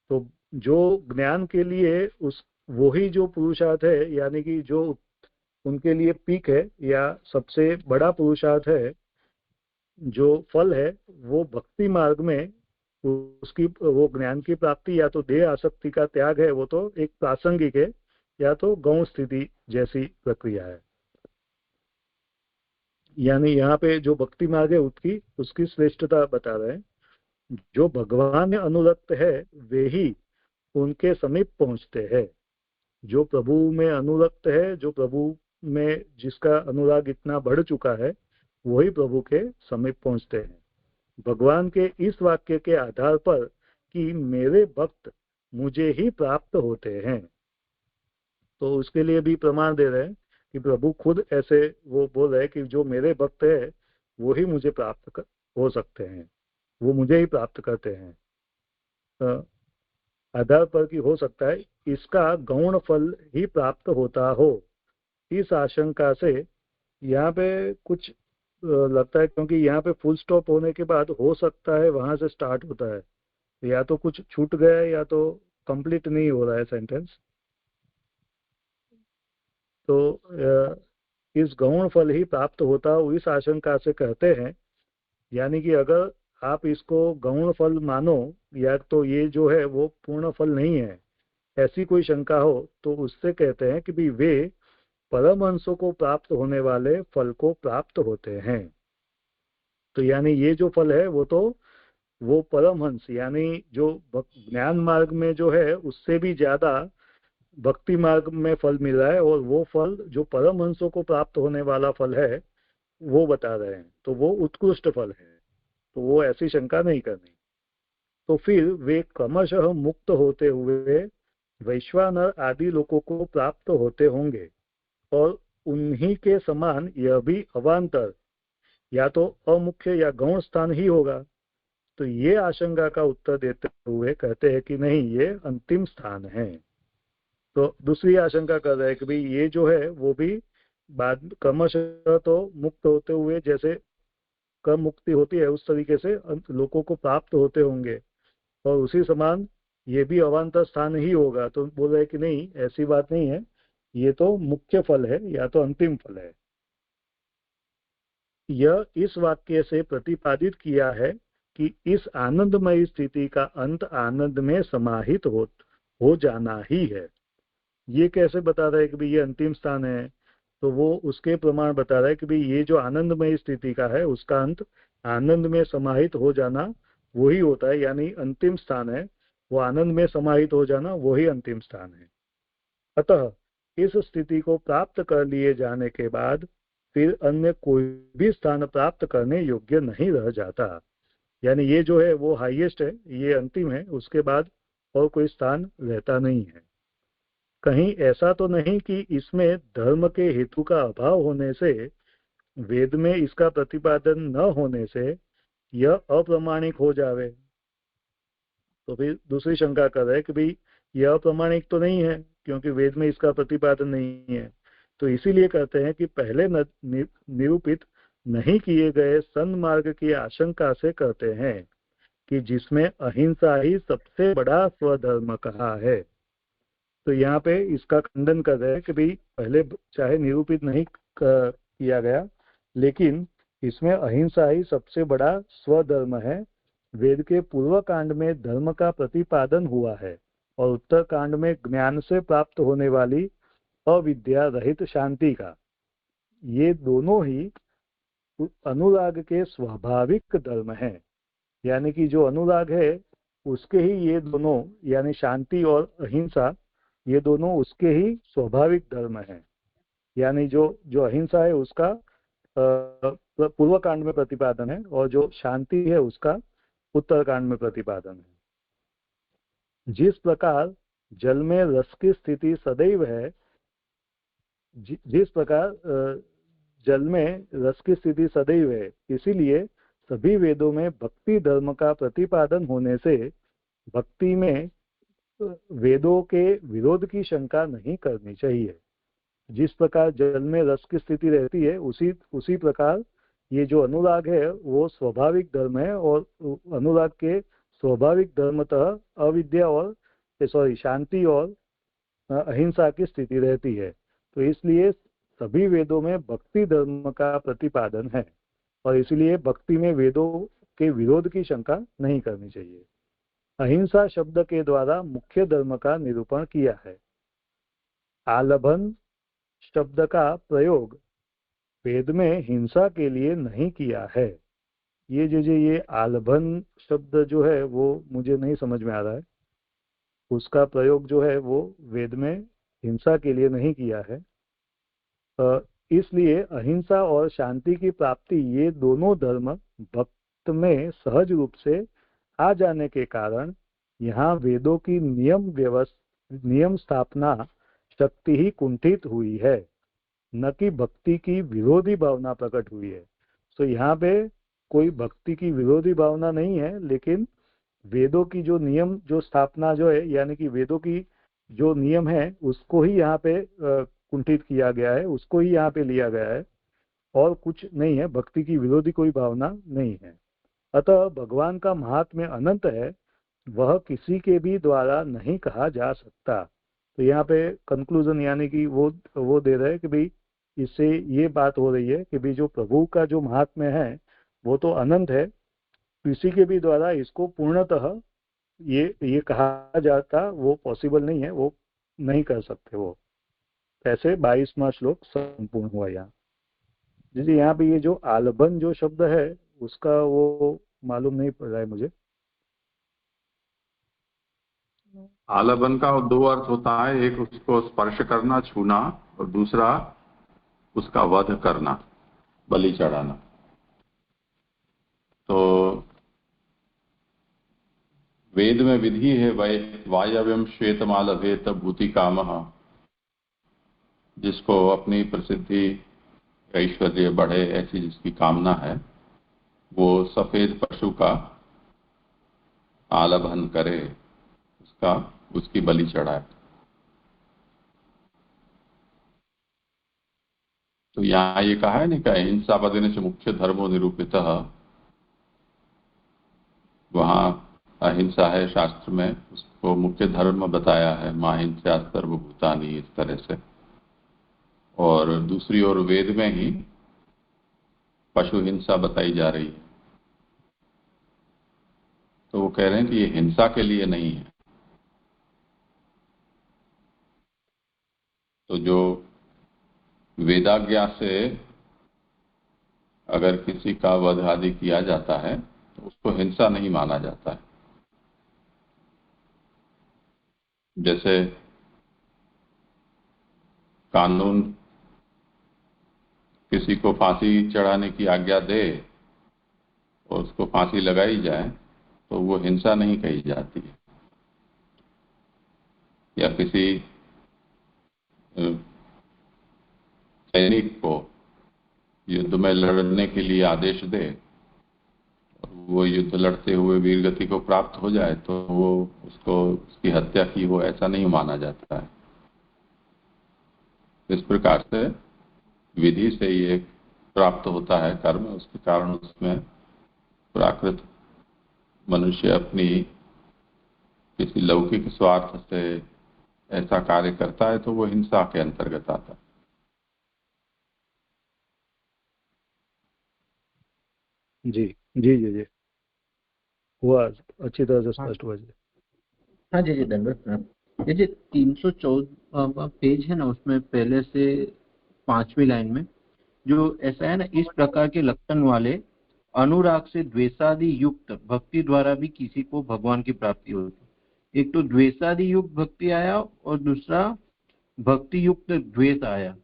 तो जो ज्ञान के लिए उस वही जो पुरुषार्थ है, यानी कि जो उनके लिए पीक है या सबसे बड़ा पुरुषार्थ है, जो फल है, वो भक्ति मार्ग में उसकी वो ज्ञान की प्राप्ति या तो देह आसक्ति का त्याग है, वो तो एक प्रासंगिक है, या तो गौण स्थिति जैसी प्रक्रिया है। यानी यहाँ पे जो भक्ति मार्ग है उसकी श्रेष्ठता बता रहे हैं। जो भगवान में अनुरक्त है वे ही उनके समीप पहुंचते हैं। जो प्रभु में अनुरक्त है, जो प्रभु में जिसका अनुराग इतना बढ़ चुका है, वही प्रभु के समीप पहुंचते हैं। भगवान के इस वाक्य के आधार पर कि मेरे भक्त मुझे ही प्राप्त होते हैं, तो उसके लिए भी प्रमाण दे रहे हैं कि प्रभु खुद ऐसे वो बोल रहे हैं कि जो मेरे भक्त है वो ही मुझे प्राप्त हो सकते हैं, वो मुझे ही प्राप्त करते हैं। आधार पर कि हो सकता है इसका गौण फल ही प्राप्त होता हो, इस आशंका से यहाँ पे कुछ लगता है, क्योंकि यहाँ पे फुल स्टॉप होने के बाद हो सकता है वहां से स्टार्ट होता है, या तो कुछ छूट गया या तो कंप्लीट नहीं हो रहा है सेंटेंस। तो इस गौण फल ही प्राप्त होता हो इस आशंका से कहते हैं, यानी कि अगर आप इसको गौण फल मानो या तो ये जो है वो पूर्ण फल नहीं है, ऐसी कोई शंका हो, तो उससे कहते हैं कि भी वे परमहंसों को प्राप्त होने वाले फल को प्राप्त होते हैं। तो यानी ये जो फल है वो परमहंस यानी जो ज्ञान मार्ग में जो है उससे भी ज्यादा भक्ति मार्ग में फल मिल रहा है, और वो फल जो परमहंसों को प्राप्त होने वाला फल है वो बता रहे हैं, तो वो उत्कृष्ट फल है, तो वो ऐसी शंका नहीं करनी। तो फिर वे क्रमशः मुक्त होते हुए वैश्वानर आदि लोगों को प्राप्त होते होंगे, और उन्हीं के समान यह भी अवान्तर या तो अमुख्य या गौण स्थान ही होगा। तो ये आशंका का उत्तर देते हुए कहते हैं कि नहीं, ये अंतिम स्थान है। तो दूसरी आशंका कर रहे हैं कि भाई ये जो है वो भी बाद क्रमशः तो मुक्त होते हुए, जैसे कम मुक्ति होती है उस तरीके से लोगों को प्राप्त होते होंगे, और उसी समान ये भी अवान्तर स्थान ही होगा। तो बोल रहे हैं कि नहीं, ऐसी बात नहीं है, ये तो मुख्य फल है या तो अंतिम फल है। यह इस वाक्य से प्रतिपादित किया है कि इस आनंदमयी स्थिति का अंत आनंद में समाहित हो जाना ही है। ये कैसे बता रहा है कि भाई ये अंतिम स्थान है, तो वो उसके प्रमाण बता रहा है कि भाई ये जो आनंदमयी स्थिति का है उसका अंत आनंद में समाहित हो जाना वही होता है, यानी अंतिम स्थान है वो आनंद में समाहित हो जाना, वही अंतिम स्थान है। अतः इस स्थिति को प्राप्त कर लिए जाने के बाद फिर अन्य कोई भी स्थान प्राप्त करने योग्य नहीं रह जाता। यानी ये जो है वो हाईएस्ट है, ये अंतिम है, उसके बाद और कोई स्थान रहता नहीं है। कहीं ऐसा तो नहीं कि इसमें धर्म के हेतु का अभाव होने से, वेद में इसका प्रतिपादन न होने से यह अप्रमाणिक हो जावे। तो फिर दूसरी शंका कर रहे हैं कि भाई यह अप्रमाणिक तो नहीं है क्योंकि वेद में इसका प्रतिपादन नहीं है, तो इसीलिए कहते हैं कि पहले निरूपित नहीं किए गए सन्मार्ग की आशंका से कहते हैं कि जिसमें अहिंसा ही सबसे बड़ा स्वधर्म कहा है। तो यहाँ पे इसका खंडन कर रहे हैं कि भाई पहले चाहे निरूपित नहीं किया गया, लेकिन इसमें अहिंसा ही सबसे बड़ा स्वधर्म है। वेद के पूर्व कांड में धर्म का प्रतिपादन हुआ है और उत्तर कांड में ज्ञान से प्राप्त होने वाली अविद्या रहित शांति का। ये दोनों ही अनुराग के स्वाभाविक धर्म है, यानी कि जो अनुराग है उसके ही ये दोनों, यानी शांति और अहिंसा, ये दोनों उसके ही स्वाभाविक धर्म है। यानी जो अहिंसा है उसका पूर्व कांड में प्रतिपादन है, और जो शांति है उसका उत्तर कांड में प्रतिपादन है। जिस प्रकार जल में रस की स्थिति सदैव है, जिस प्रकार जल में रस की स्थिति सदैव है, इसीलिए सभी वेदों में भक्ति धर्म का प्रतिपादन होने से भक्ति में वेदों के विरोध की शंका नहीं करनी चाहिए। जिस प्रकार जल में रस की स्थिति रहती है उसी प्रकार ये जो अनुराग है वो स्वाभाविक धर्म है, और अनुराग के स्वाभाविक धर्मतः अविद्या और शांति और अहिंसा की स्थिति रहती है। तो इसलिए सभी वेदों में भक्ति धर्म का प्रतिपादन है, और इसलिए भक्ति में वेदों के विरोध की शंका नहीं करनी चाहिए। अहिंसा शब्द के द्वारा मुख्य धर्म का निरूपण किया है। आलभन शब्द का प्रयोग वेद में हिंसा के लिए नहीं किया है। ये आलभन शब्द जो है वो मुझे नहीं समझ में आ रहा है। उसका प्रयोग जो है वो वेद में हिंसा के लिए नहीं किया है। इसलिए अहिंसा और शांति की प्राप्ति ये दोनों धर्म भक्त में सहज रूप से आ जाने के कारण यहाँ वेदों की नियम स्थापना शक्ति ही कुंठित हुई है, न कि भक्ति की विरोधी भावना प्रकट हुई है। तो यहाँ पे कोई भक्ति की विरोधी भावना नहीं है, लेकिन वेदों की जो नियम जो स्थापना जो है, यानी कि वेदों की जो नियम है उसको ही यहाँ पे कुंठित किया गया है, उसको ही यहाँ पे लिया गया है, और कुछ नहीं है। भक्ति की विरोधी कोई भावना नहीं है। अतः भगवान का महात्म्य अनंत है, वह किसी के भी द्वारा नहीं कहा जा सकता। तो यहाँ पे कंक्लूजन यानी कि वो दे रहे हैं कि भाई इससे ये बात हो रही है कि भाई जो प्रभु का जो महात्म्य है वो तो अनंत है, किसी के भी द्वारा इसको पूर्णतः ये कहा जाता वो पॉसिबल नहीं है, वो नहीं कर सकते वो। ऐसे 22वां श्लोक संपूर्ण हुआ यहाँ। जैसे यहाँ पे ये जो आलबन जो शब्द है उसका वो मालूम नहीं पड़ रहा है मुझे। आलबन का दो अर्थ होता है, एक उसको स्पर्श करना, छूना, और दूसरा उसका वध करना, बलि चढ़ाना। तो वेद में विधि है वायव्यम श्वेतमालभेत भूति कामः, जिसको अपनी प्रसिद्धि ऐश्वर्य बढ़े ऐसी जिसकी कामना है वो सफेद पशु का आलभन करे, उसकी बलि चढ़ाए। तो यहाँ ये कहा है नहीं कि हिंसा पदेन से मुख्य धर्मो निरूपितः, वहां अहिंसा है शास्त्र में, उसको मुख्य धर्म बताया है, मां हिंसा सर्वभूतानि, इस तरह से। और दूसरी ओर वेद में ही पशु हिंसा बताई जा रही है। तो वो कह रहे हैं कि ये हिंसा के लिए नहीं है। तो जो वेदाज्ञा से अगर किसी का वध आदि किया जाता है तो उसको हिंसा नहीं माना जाता है। जैसे कानून किसी को फांसी चढ़ाने की आज्ञा दे और उसको फांसी लगाई जाए तो वो हिंसा नहीं कही जाती है। या किसी सैनिक को युद्ध में लड़ने के लिए आदेश दे और वो युद्ध लड़ते हुए वीरगति को प्राप्त हो जाए तो वो उसकी हत्या की हो, ऐसा नहीं माना जाता है। इस प्रकार से विधि से ये प्राप्त होता है कर्म, उसके कारण उसमें प्राकृत मनुष्य अपनी किसी लौकिक स्वार्थ से ऐसा कार्य करता है तो वो हिंसा के अंतर्गत आता है। जी जी जी जी हुआ अच्छी तरह से स्पष्ट हुआ जी। हाँ जी जी धन्यवाद। ये जो 314 पेज है ना, उसमें पहले से 5वीं लाइन में जो ऐसा है ना, इस प्रकार के लक्षण वाले अनुराग से द्वेषादि युक्त भक्ति द्वारा भी किसी को भगवान की प्राप्ति होती। एक तो द्वेषादि युक्त भक्ति आया और दूसरा भक्ति युक्त द्वेष आया।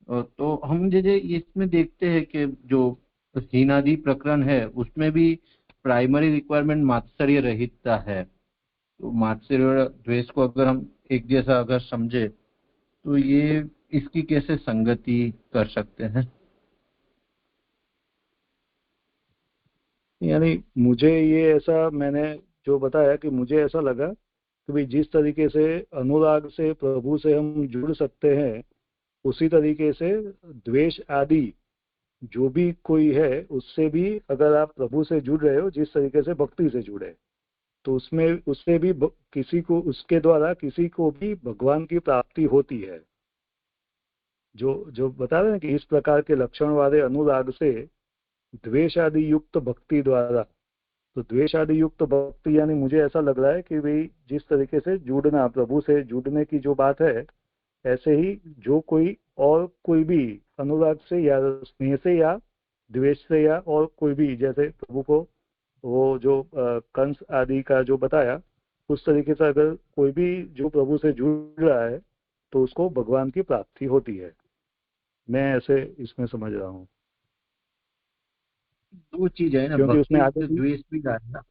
तो हम जैसे इसमें देखते हैं कि जो हीनादि प्रकरण है उसमें भी प्राइमरी रिक्वायरमेंट मात्सर्य रहितता है। तो मात्सर्य और द्वेष को अगर हम एक जैसा अगर समझे तो ये इसकी कैसे संगति कर सकते हैं? यानी मुझे ये ऐसा मैंने जो बताया कि मुझे ऐसा लगा कि भाई जिस तरीके से अनुराग से प्रभु से हम जुड़ सकते हैं उसी तरीके से द्वेष आदि जो भी कोई है उससे भी अगर आप प्रभु से जुड़ रहे हो जिस तरीके से भक्ति से जुड़े, तो उसमें उससे भी किसी को, उसके द्वारा किसी को भी भगवान की प्राप्ति होती है। जो जो बता रहे हैं कि इस प्रकार के लक्षण वाले अनुराग से द्वेष आदि युक्त भक्ति द्वारा, तो द्वेष आदि युक्त भक्ति यानी मुझे ऐसा लग रहा है कि भाई जिस तरीके से जुड़ना, प्रभु से जुड़ने की जो बात है, ऐसे ही जो कोई और कोई भी अनुराग से या स्नेह से या द्वेष से या और कोई भी, जैसे प्रभु को वो जो कंस आदि का जो बताया, उस तरीके से अगर कोई भी जो प्रभु से जुड़ रहा है तो उसको भगवान की प्राप्ति होती है। मैं ऐसे इसमें समझ रहा हूँ, दो चीज है ना, क्योंकि उसमें भक्ति आगे से द्वेष भी आएगा।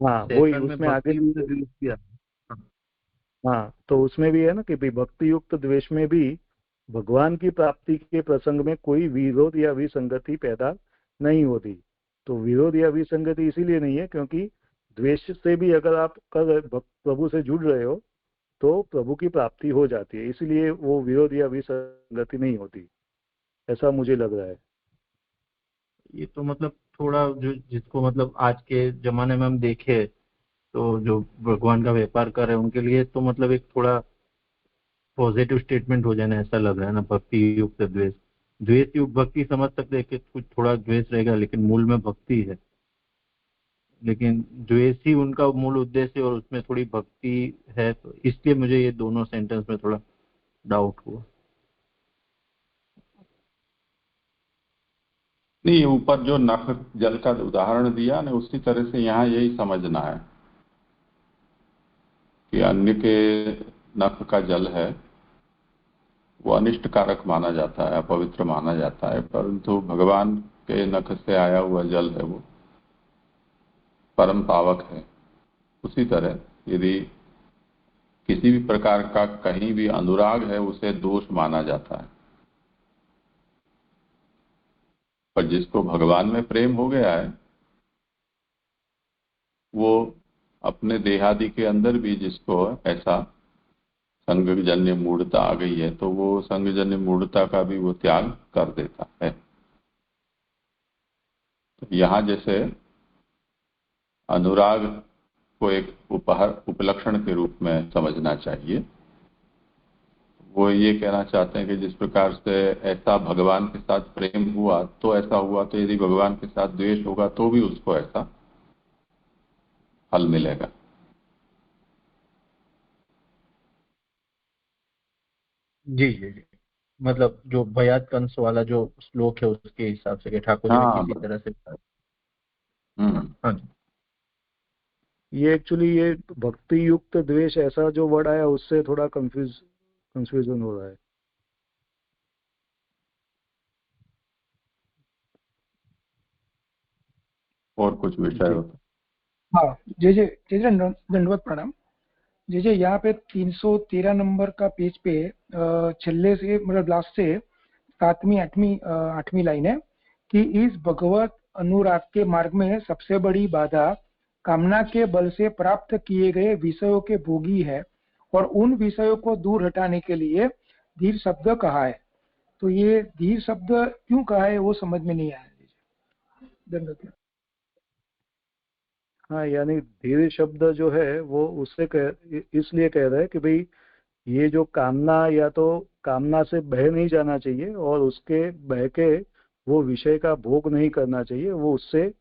हाँ वही सेकंड में उसमें आगे भक्ति से द्वेष भी आएगा। हाँ, तो उसमें भी है ना कि भाई भक्ति युक्त द्वेष में भी भगवान की प्राप्ति के प्रसंग में कोई विरोध या विसंगति पैदा नहीं होती। तो विरोध या विसंगति इसीलिए नहीं है क्योंकि द्वेष से भी अगर आप प्रभु से जुड़ रहे हो तो प्रभु की प्राप्ति हो जाती है, इसलिए वो विरोध या विसंगति नहीं होती, ऐसा मुझे लग रहा है। ये तो मतलब थोड़ा जो जिसको मतलब आज के जमाने में हम देखे तो जो भगवान का व्यापार कर रहे हैं उनके लिए तो मतलब एक थोड़ा पॉजिटिव स्टेटमेंट हो जाना ऐसा लग रहा है ना, भक्ति युक्त द्वेष। द्वेष युक्त भक्ति समझ सकते हैं कि कुछ थोड़ा द्वेष रहेगा लेकिन मूल में भक्ति है, लेकिन द्वेष ही उनका मूल उद्देश्य और उसमें थोड़ी भक्ति है, तो इसलिए मुझे ये दोनों सेंटेंस में थोड़ा डाउट हुआ। नहीं, ऊपर जो नख जल का उदाहरण दिया ना, उसी तरह से यहाँ यही समझना है कि अन्य के नख का जल है वो अनिष्ट कारक माना जाता है, अपवित्र माना जाता है, परंतु भगवान के नख से आया हुआ जल है वो परम पावक है। उसी तरह यदि किसी भी प्रकार का कहीं भी अनुराग है उसे दोष माना जाता है, पर जिसको भगवान में प्रेम हो गया है वो अपने देहादि के अंदर भी जिसको ऐसा संगजन्य मूढ़ता आ गई है तो वो संगजन्य मूढ़ता का भी वो त्याग कर देता है। तो यहाँ जैसे अनुराग को एक उपलक्षण के रूप में समझना चाहिए, वो ये कहना चाहते हैं कि जिस प्रकार से ऐसा भगवान के साथ प्रेम हुआ तो ऐसा हुआ, तो यदि भगवान के साथ द्वेष होगा तो भी उसको ऐसा फल मिलेगा। जी जी जी, मतलब जो भयात कंस वाला जो श्लोक है उसके हिसाब से कि ठाकुर जी ने हाँ, किसी तरह से। हाँ जी, ये एक्चुअली ये भक्ति युक्त द्वेष ऐसा जो वर्ड आया उससे थोड़ा कंफ्यूजन हो रहा है। और कुछ विषय होता। हाँ, जय जय जय जय, दंडवत प्रणाम। जय जय, यहाँ पे 313 नंबर का पेज पे छल्ले से मतलब लास्ट से 7वीं 8वीं लाइन है कि इस भगवत अनुराग के मार्ग में सबसे बड़ी बाधा कामना के बल से प्राप्त किए गए विषयों के भोगी है और उन विषयों को दूर हटाने के लिए धीर शब्द कहा है। तो ये धीर शब्द क्यों कहा है वो समझ में नहीं आया। धन्यवाद। हाँ, यानी धीर शब्द जो है वो उससे इसलिए कह रहे हैं कि भाई ये जो कामना, या तो कामना से बह नहीं जाना चाहिए और उसके बह के वो विषय का भोग नहीं करना चाहिए, वो उससे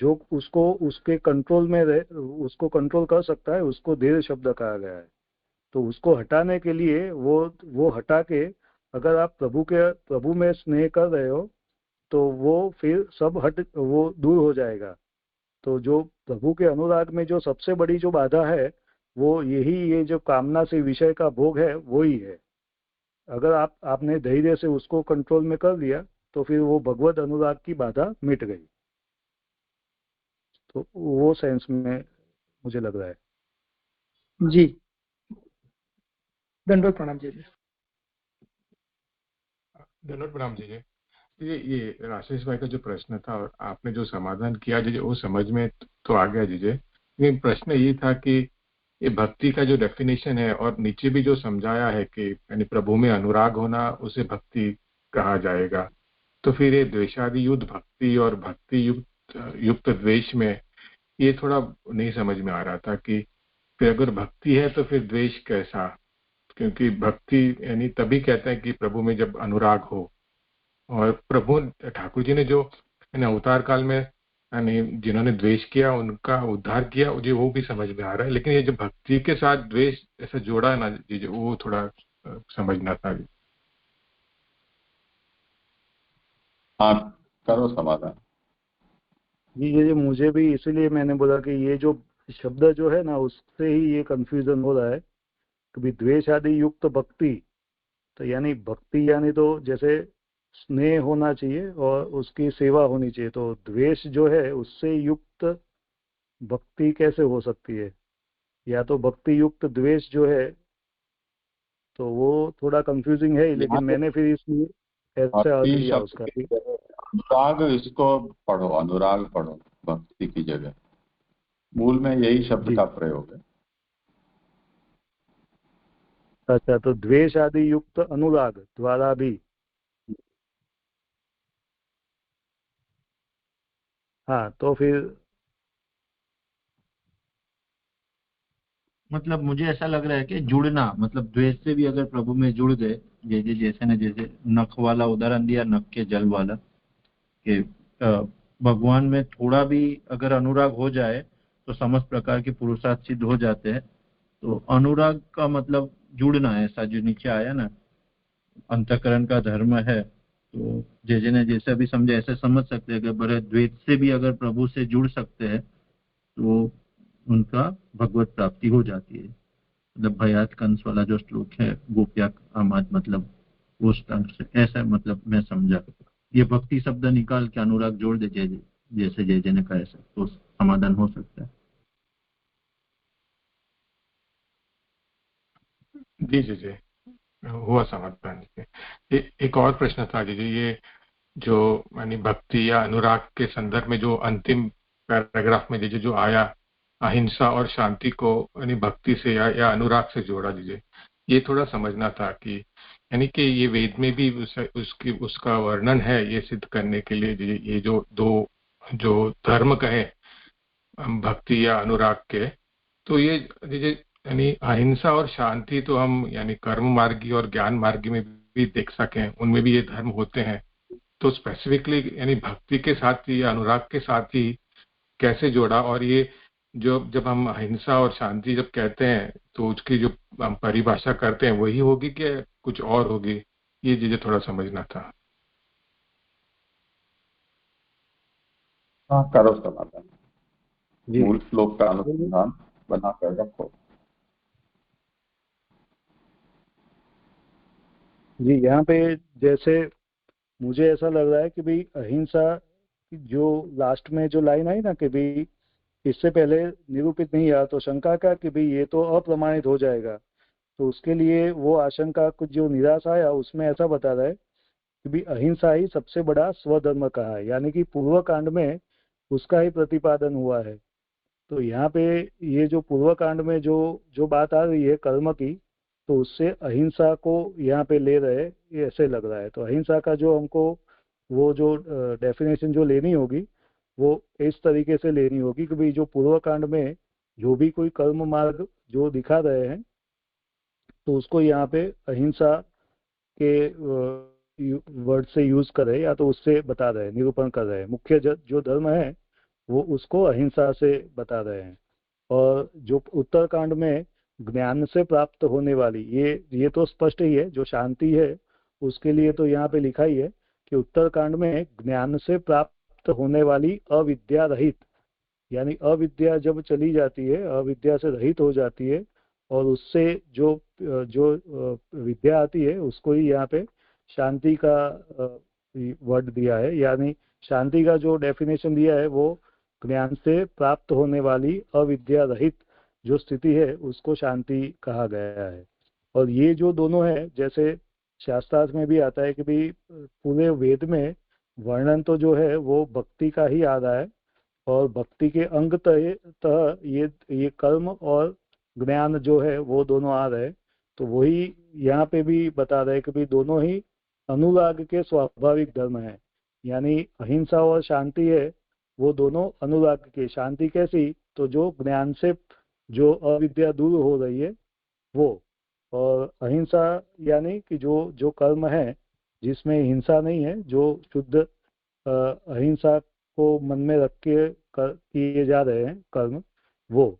जो उसको उसके कंट्रोल में रहे, उसको कंट्रोल कर सकता है, उसको धीर शब्द कहा गया है। तो उसको हटाने के लिए वो हटा के अगर आप प्रभु में स्नेह कर रहे हो तो वो फिर सब वो दूर हो जाएगा। तो जो प्रभु के अनुराग में जो सबसे बड़ी जो बाधा है वो यही, ये जो कामना से विषय का भोग है वो ही है। अगर आपने धैर्य से उसको कंट्रोल में कर लिया तो फिर वो भगवत अनुराग की बाधा मिट गई। तो वो सेंस में मुझे लग रहा है। जी, दंडवत प्रणाम। जी जी, धन्यवाद प्रणाम जी। ये आशीष भाई का जो प्रश्न था और आपने जो समाधान किया जी, वो समझ में तो आ गया जी। लेकिन प्रश्न ये था कि ये भक्ति का जो डेफिनेशन है और नीचे भी जो समझाया है कि यानी प्रभु में अनुराग होना उसे भक्ति कहा जाएगा, तो फिर ये द्वेषादि युक्त भक्ति और भक्ति युक्त द्वेष में ये थोड़ा नहीं समझ में आ रहा था कि फिर अगर भक्ति है तो फिर द्वेष कैसा, क्योंकि भक्ति यानी तभी कहते हैं कि प्रभु में जब अनुराग हो। और प्रभु ठाकुर जी ने जो अवतार काल में यानी जिन्होंने द्वेष किया उनका उद्धार किया, मुझे वो भी समझ में आ रहा है, लेकिन ये जो भक्ति के साथ द्वेष ऐसा जोड़ा है ना जी, वो थोड़ा समझना था। हाँ, करो समाधान जी। ये मुझे भी इसीलिए मैंने बोला कि ये जो शब्द जो है ना उससे ही ये कंफ्यूजन हो रहा है। कभी द्वेष आदि युक्त भक्ति, तो यानी भक्ति यानी तो जैसे स्नेह होना चाहिए और उसकी सेवा होनी चाहिए, तो द्वेष जो है उससे युक्त भक्ति कैसे हो सकती है? या तो भक्ति युक्त द्वेष जो है, तो वो थोड़ा कंफ्यूजिंग है, लेकिन मैंने फिर इसलिए ऐसे अर्थ लिया उसका। अनुराग, इसको पढ़ो, अनुराग पढ़ो भक्ति की जगह, मूल में यही शब्द का प्रयोग है। अच्छा, तो द्वेष आदि युक्त अनुराग द्वारा भी, हाँ, तो फिर मतलब मुझे ऐसा लग रहा है कि जुड़ना, मतलब द्वेष से भी अगर प्रभु में जुड़ गए, जैसे ने जैसे नख वाला उदाहरण दिया, नख के जल वाला, कि भगवान में थोड़ा भी अगर अनुराग हो जाए तो समस्त प्रकार के पुरुषार्थ सिद्ध हो जाते हैं। तो अनुराग का मतलब जुड़ना है, ऐसा जो नीचे आया ना, अंतःकरण का धर्म है। तो जैसे ने जैसे भी समझे ऐसे समझ सकते हैं कि बड़े द्वेष से भी अगर प्रभु से जुड़ सकते हैं तो उनका भगवत प्राप्ति हो जाती है। मतलब भयात कंस वाला जो श्लोक है, गोप्या आमाद, मतलब उस ढंग से ऐसा, मतलब मैं समझा। ये भक्ति शब्द निकाल के अनुराग जोड़ दे जैसे जय ने कहा, ऐसा तो समाधान हो सकता है। जी जी जी, हुआ समाधान। एक और प्रश्न था जी, ये जो यानी भक्ति या अनुराग के संदर्भ में जो अंतिम पैराग्राफ में जो आया, अहिंसा और शांति को यानी भक्ति से या अनुराग से जोड़ा दीजिए, ये थोड़ा समझना था कि यानी कि ये वेद में भी उसका वर्णन है ये सिद्ध करने के लिए ये जो दो जो धर्म कहे भक्ति या अनुराग के, तो ये यानी अहिंसा और शांति तो हम यानी कर्म मार्गी और ज्ञान मार्गी में भी देख सकें, उनमें भी ये धर्म होते हैं। तो स्पेसिफिकली यानी भक्ति के साथ ही या अनुराग के साथ ही कैसे जोड़ा, और ये जो जब हम अहिंसा और शांति जब कहते हैं तो उसकी जो हम परिभाषा करते हैं वही होगी कि कुछ और होगी, ये चीजें थोड़ा समझना था। हाँ, करो समाधान, मूल श्लोक का अनुसंधान बना कर रखो। जी, यहाँ पे जैसे मुझे ऐसा लग रहा है कि भाई अहिंसा जो लास्ट में जो लाइन आई ना कि भाई इससे पहले निरूपित नहीं आया, तो शंका का कि भाई ये तो अप्रमाणित हो जाएगा, तो उसके लिए वो आशंका कुछ जो निराश आया उसमें ऐसा बता रहा है कि भाई अहिंसा ही सबसे बड़ा स्वधर्म कहा है, यानी कि पूर्व कांड में उसका ही प्रतिपादन हुआ है। तो यहाँ पे ये जो पूर्व कांड में जो बात आ रही है कर्म की, तो उससे अहिंसा को यहाँ पे ले रहे, ये ऐसे लग रहा है। तो अहिंसा का जो हमको वो जो डेफिनेशन जो लेनी होगी वो इस तरीके से लेनी होगी कि भाई जो पूर्व कांड में जो भी कोई कर्म मार्ग जो दिखा रहे हैं तो उसको यहाँ पे अहिंसा के वर्ड से यूज करे या तो उससे बता रहे हैं, निरूपण कर रहे हैं। मुख्य जो धर्म है वो उसको अहिंसा से बता रहे हैं। और जो उत्तरकांड में ज्ञान से प्राप्त होने वाली, ये तो स्पष्ट ही है, जो शांति है उसके लिए तो यहाँ पे लिखा ही है कि उत्तरकांड में ज्ञान से प्राप्त होने वाली अविद्या रहित, यानी अविद्या जब चली जाती है, अविद्या से रहित हो जाती है और उससे जो विद्या आती है उसको ही यहाँ पे शांति का वर्ड दिया है। यानी शांति का जो डेफिनेशन दिया है वो ज्ञान से प्राप्त होने वाली अविद्या रहित जो स्थिति है उसको शांति कहा गया है। और ये जो दोनों है, जैसे शास्त्रार्थ में भी आता है कि भाई पूरे वेद में वर्णन तो जो है वो भक्ति का ही आ रहा है, और भक्ति के अंग तह ये कर्म और ज्ञान जो है वो दोनों आ रहे हैं। तो वही यहाँ पे भी बता रहे हैं कि भाई दोनों ही अनुराग के स्वाभाविक धर्म है। यानी अहिंसा और शांति है वो दोनों अनुराग के। शांति कैसी, तो जो ज्ञान से जो अविद्या दूर हो रही है वो, और अहिंसा यानी कि जो जो कर्म है जिसमें हिंसा नहीं है, जो शुद्ध अहिंसा को मन में रख के किए जा रहे हैं कर्म, वो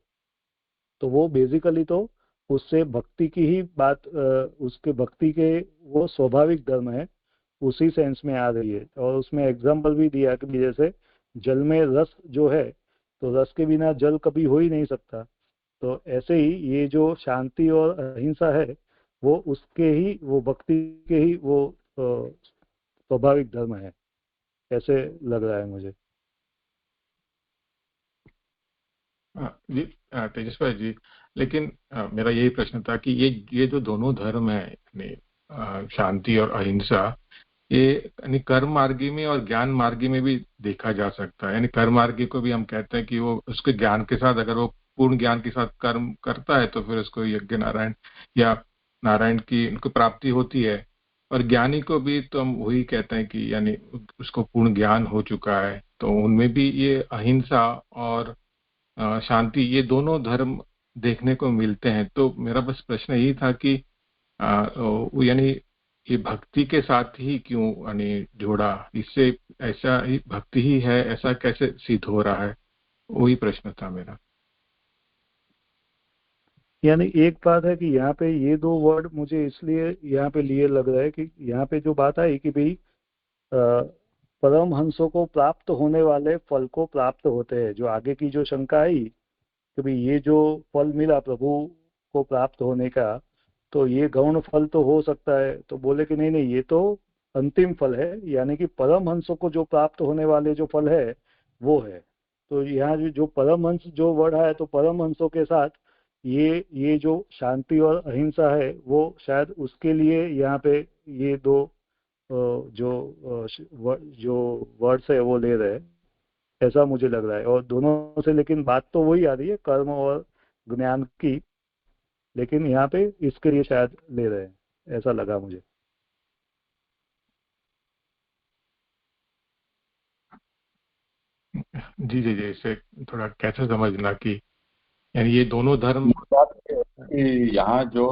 तो वो बेसिकली तो उससे भक्ति की ही बात, उसके भक्ति के वो स्वाभाविक धर्म है, उसी सेंस में आ रही है। और उसमें एग्जाम्पल भी दिया कि जैसे जल में रस जो है, तो रस के बिना जल कभी हो ही नहीं सकता। तो ऐसे ही ये जो शांति और अहिंसा है वो उसके ही, वो भक्ति के ही वो स्वाभाविक धर्म है, ऐसे लग रहा है मुझे। जी तेजस भाई जी, लेकिन मेरा यही प्रश्न था कि ये जो दोनों धर्म है, यानी शांति और अहिंसा, ये यानी कर्म मार्गी में और ज्ञान मार्गी में भी देखा जा सकता है। यानी कर्म मार्गी को भी हम कहते हैं कि वो उसके ज्ञान के साथ, अगर वो पूर्ण ज्ञान के साथ कर्म करता है तो फिर उसको यज्ञ नारायण या नारायण की उनको प्राप्ति होती है। और ज्ञानी को भी तो हम वही कहते हैं कि यानी उसको पूर्ण ज्ञान हो चुका है, तो उनमें भी ये अहिंसा और शांति, ये दोनों धर्म देखने को मिलते हैं। तो मेरा बस प्रश्न यही था कि यानी ये भक्ति के साथ ही क्यों यानी जोड़ा, इससे ऐसा ही भक्ति ही है ऐसा कैसे सिद्ध हो रहा है, वही प्रश्न था मेरा। यानी एक बात है कि यहाँ पे ये दो वर्ड मुझे इसलिए यहाँ पे लिए लग रहा है कि यहाँ पे जो बात आई कि भाई परमहंसों को प्राप्त होने वाले फल को प्राप्त होते हैं। जो आगे की जो शंका आई कि भाई ये जो फल मिला प्रभु को प्राप्त होने का, तो ये गौण फल तो हो सकता है। तो बोले कि नहीं नहीं, ये तो अंतिम फल है, यानी कि परमहंसों को जो प्राप्त होने वाले जो फल है वो है। तो यहाँ जो परमहंस जो वर्ड है, तो परमहंसों के साथ ये जो शांति और अहिंसा है वो शायद उसके लिए यहाँ पे ये दो जो वर्ड्स है वो ले रहे हैं, ऐसा मुझे लग रहा है। और दोनों से लेकिन बात तो वही आ रही है, कर्म और ज्ञान की, लेकिन यहाँ पे इसके लिए शायद ले रहे हैं, ऐसा लगा मुझे। जी जी जी, इसे थोड़ा कैसे समझना कि यानी ये दोनों धर्म, कि यहाँ जो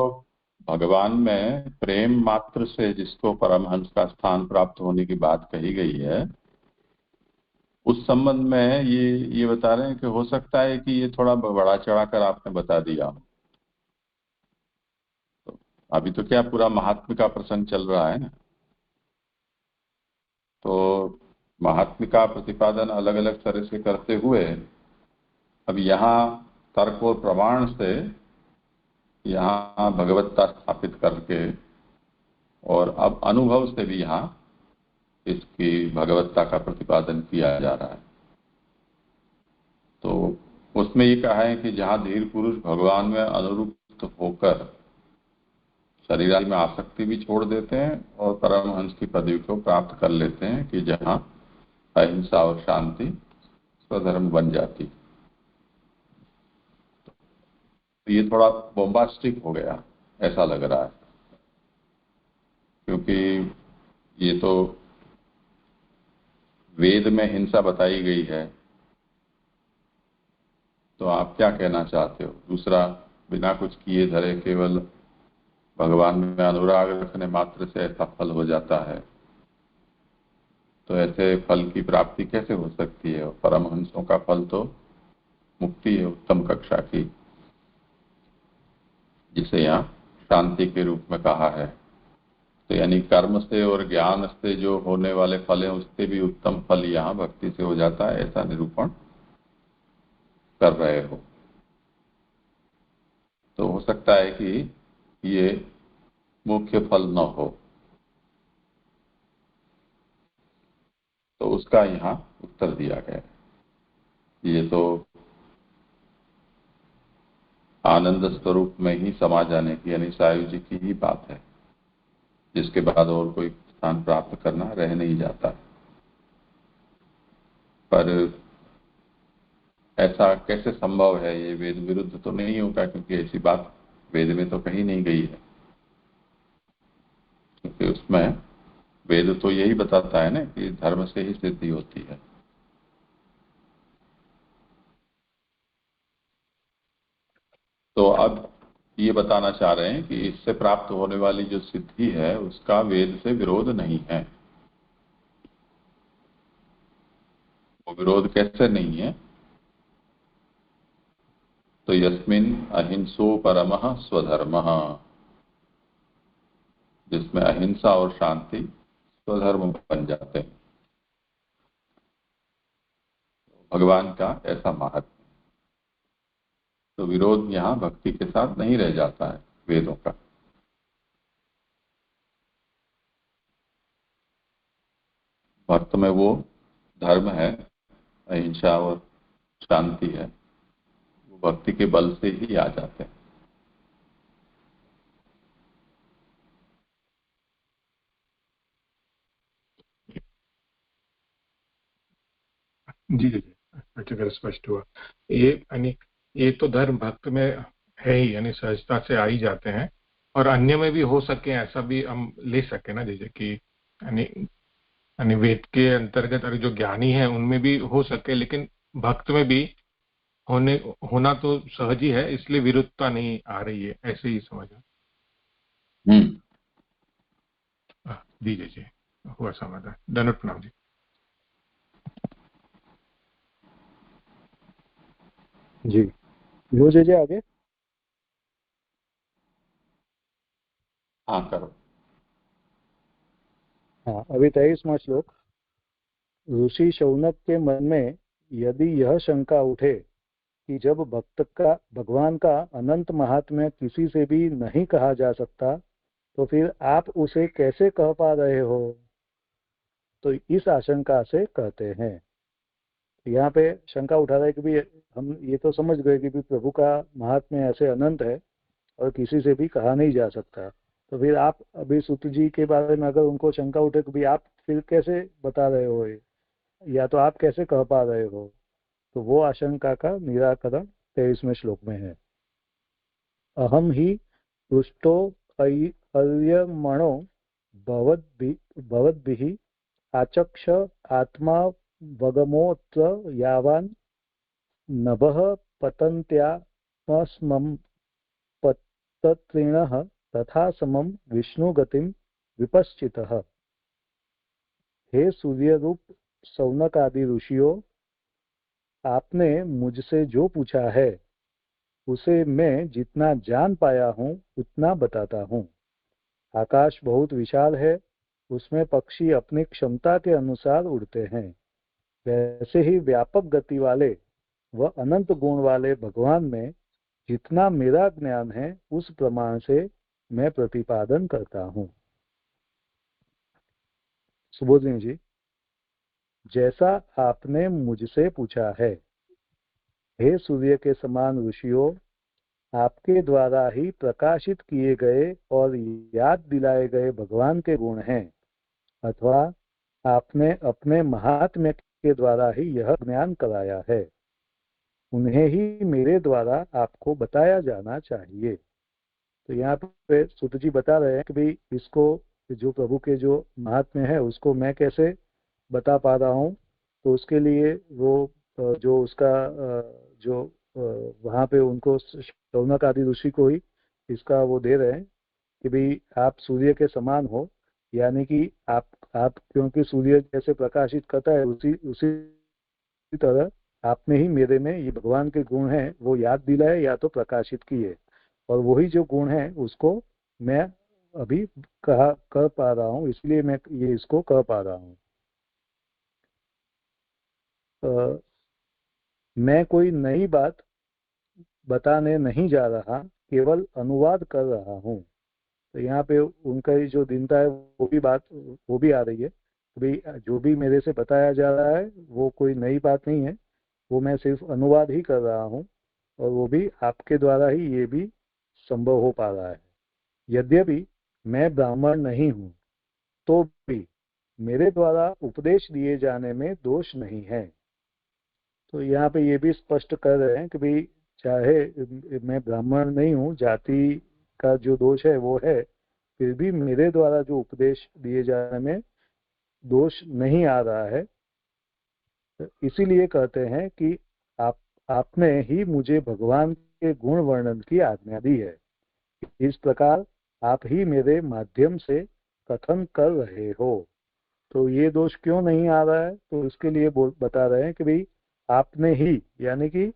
भगवान में प्रेम मात्र से जिसको परमहंस का स्थान प्राप्त होने की बात कही गई है, उस संबंध में ये बता रहे हैं कि हो सकता है कि ये थोड़ा बड़ा चढ़ाकर आपने बता दिया। तो अभी तो क्या पूरा महात्म्य का प्रसंग चल रहा है ना, तो महात्म्य का प्रतिपादन अलग अलग तरह से करते हुए अब यहाँ तर्क और प्रमाण से यहाँ भगवत्ता स्थापित करके और अब अनुभव से भी यहाँ इसकी भगवत्ता का प्रतिपादन किया जा रहा है। तो उसमें ये कहा है कि जहाँ धीर पुरुष भगवान में अनुरूप होकर शरीर में आसक्ति भी छोड़ देते हैं और परमहंस की पदवी को प्राप्त कर लेते हैं, कि जहाँ अहिंसा और शांति स्वधर्म बन जाती। ये थोड़ा बोम्बास्टिक हो गया ऐसा लग रहा है, क्योंकि ये तो वेद में हिंसा बताई गई है, तो आप क्या कहना चाहते हो? दूसरा, बिना कुछ किए धरे केवल भगवान में अनुराग रखने मात्र से ऐसा फल हो जाता है, तो ऐसे फल की प्राप्ति कैसे हो सकती है? परमहंसों का फल तो मुक्ति है उत्तम कक्षा की, जिसे यहाँ शांति के रूप में कहा है। तो यानी कर्म से और ज्ञान से जो होने वाले फल हैं उससे भी उत्तम फल यहाँ भक्ति से हो जाता है, ऐसा निरूपण कर रहे हो। तो हो सकता है कि ये मुख्य फल न हो, तो उसका यहाँ उत्तर दिया गया है। ये तो आनंद स्वरूप में ही समा जाने की, यानी सायु जी की ही बात है, जिसके बाद और कोई स्थान प्राप्त करना रह नहीं जाता। पर ऐसा कैसे संभव है? ये वेद विरुद्ध तो नहीं होगा, क्योंकि ऐसी बात वेद में तो कहीं नहीं गई है, क्योंकि उसमें वेद तो यही बताता है ना कि धर्म से ही सिद्धि होती है। तो अब ये बताना चाह रहे हैं कि इससे प्राप्त होने वाली जो सिद्धि है उसका वेद से विरोध नहीं है। वो विरोध कैसे नहीं है? तो यस्मिन अहिंसो परमः स्वधर्मः, जिसमें अहिंसा और शांति स्वधर्म बन जाते हैं। भगवान का ऐसा महत्व, तो विरोध यहाँ भक्ति के साथ नहीं रह जाता है वेदों का। भक्त में वो धर्म है, अहिंसा और शांति है, वो भक्ति के बल से ही आ जाते हैं। जी जी अच्छी तरह स्पष्ट हुआ। ये तो धर्म भक्त में है ही, यानी सहजता से आ ही जाते हैं, और अन्य में भी हो सके ऐसा भी हम ले सके ना, जैसे कि यानी वेद के अंतर्गत अगर जो ज्ञानी है उनमें भी हो सके, लेकिन भक्त में भी होना तो सहज ही है, इसलिए विरुद्धता नहीं आ रही है, ऐसे ही समझो। दीजिए जी, हुआ समाधान। धन्यवाद प्रणाम जी। जी लो जी आगे। हाँ करो। हाँ अभी 23वां श्लोक। ऋषि शौनक के मन में यदि यह शंका उठे कि जब भगवान का अनंत महात्म्य किसी से भी नहीं कहा जा सकता, तो फिर आप उसे कैसे कह पा रहे हो, तो इस आशंका से कहते हैं। यहाँ पे शंका उठा रहा है कि भी हम ये तो समझ गए कि भी प्रभु का महात्म्य ऐसे अनंत है और किसी से भी कहा नहीं जा सकता, तो फिर आप अभी सूत जी के बारे में अगर उनको शंका उठे कि भी आप फिर कैसे बता रहे हो ये, या तो आप कैसे कह पा रहे हो, तो वो आशंका का निराकरण 23वें श्लोक में है। अहम ही तुष्टो अर्यमणो भवद्भिः आचक्ष आत्मा वगमोऽत्र यावान् नभः पतन्त्यात्मस्मं पतत्रिणः तथा समं विष्णुगतिं विपश्चितः। हे सूर्य रूप सौनक आदि ऋषियों, आपने मुझसे जो पूछा है उसे मैं जितना जान पाया हूँ उतना बताता हूँ। आकाश बहुत विशाल है, उसमें पक्षी अपनी क्षमता के अनुसार उड़ते हैं। वैसे ही व्यापक गति वाले व अनंत गुण वाले भगवान में जितना मेरा ज्ञान है उस प्रमाण से मैं प्रतिपादन करता हूँ। सुबोधनी जी, जैसा आपने मुझसे पूछा है, हे सूर्य के समान ऋषियों, आपके द्वारा ही प्रकाशित किए गए और याद दिलाए गए भगवान के गुण हैं, अथवा आपने अपने महात्म्य के द्वारा ही यह ज्ञान कराया है, उन्हें ही मेरे द्वारा आपको बताया जाना चाहिए। तो यहाँ पे सूत जी बता रहे हैं कि भाई इसको जो प्रभु के जो महात्म्य है उसको मैं कैसे बता पा रहा हूँ, तो उसके लिए वो जो उसका जो वहाँ पे उनको शौनक आदि ऋषि को ही इसका वो दे रहे हैं कि भाई आप सूर्य के समान हो, यानी कि आप क्योंकि सूर्य जैसे प्रकाशित करता है उसी तरह आपने ही मेरे में ये भगवान के गुण हैं वो याद दिलाए या तो प्रकाशित किए, और वही जो गुण है उसको मैं अभी कर पा रहा हूँ, इसलिए मैं ये इसको कह पा रहा हूँ। मैं कोई नई बात बताने नहीं जा रहा, केवल अनुवाद कर रहा हूँ। तो यहाँ पे उनका ही जो दीनता है वो भी आ रही है। भाई जो भी मेरे से बताया जा रहा है वो कोई नई बात नहीं है, वो मैं सिर्फ अनुवाद ही कर रहा हूँ, और वो भी आपके द्वारा ही ये भी संभव हो पा रहा है। यद्यपि मैं ब्राह्मण नहीं हूँ तो भी मेरे द्वारा उपदेश दिए जाने में दोष नहीं है। तो यहाँ पे ये भी स्पष्ट कर रहे हैं कि भाई चाहे मैं ब्राह्मण नहीं हूँ, जाति का जो दोष है वो है, फिर भी मेरे द्वारा जो उपदेश दिए जाने में दोष नहीं आ रहा है, इसीलिए कहते हैं कि आपने ही मुझे भगवान के गुण वर्णन की आज्ञा दी है, इस प्रकार आप ही मेरे माध्यम से कथन कर रहे हो। तो ये दोष क्यों नहीं आ रहा है, तो इसके लिए बता रहे हैं कि भाई आपने ही, यानी कि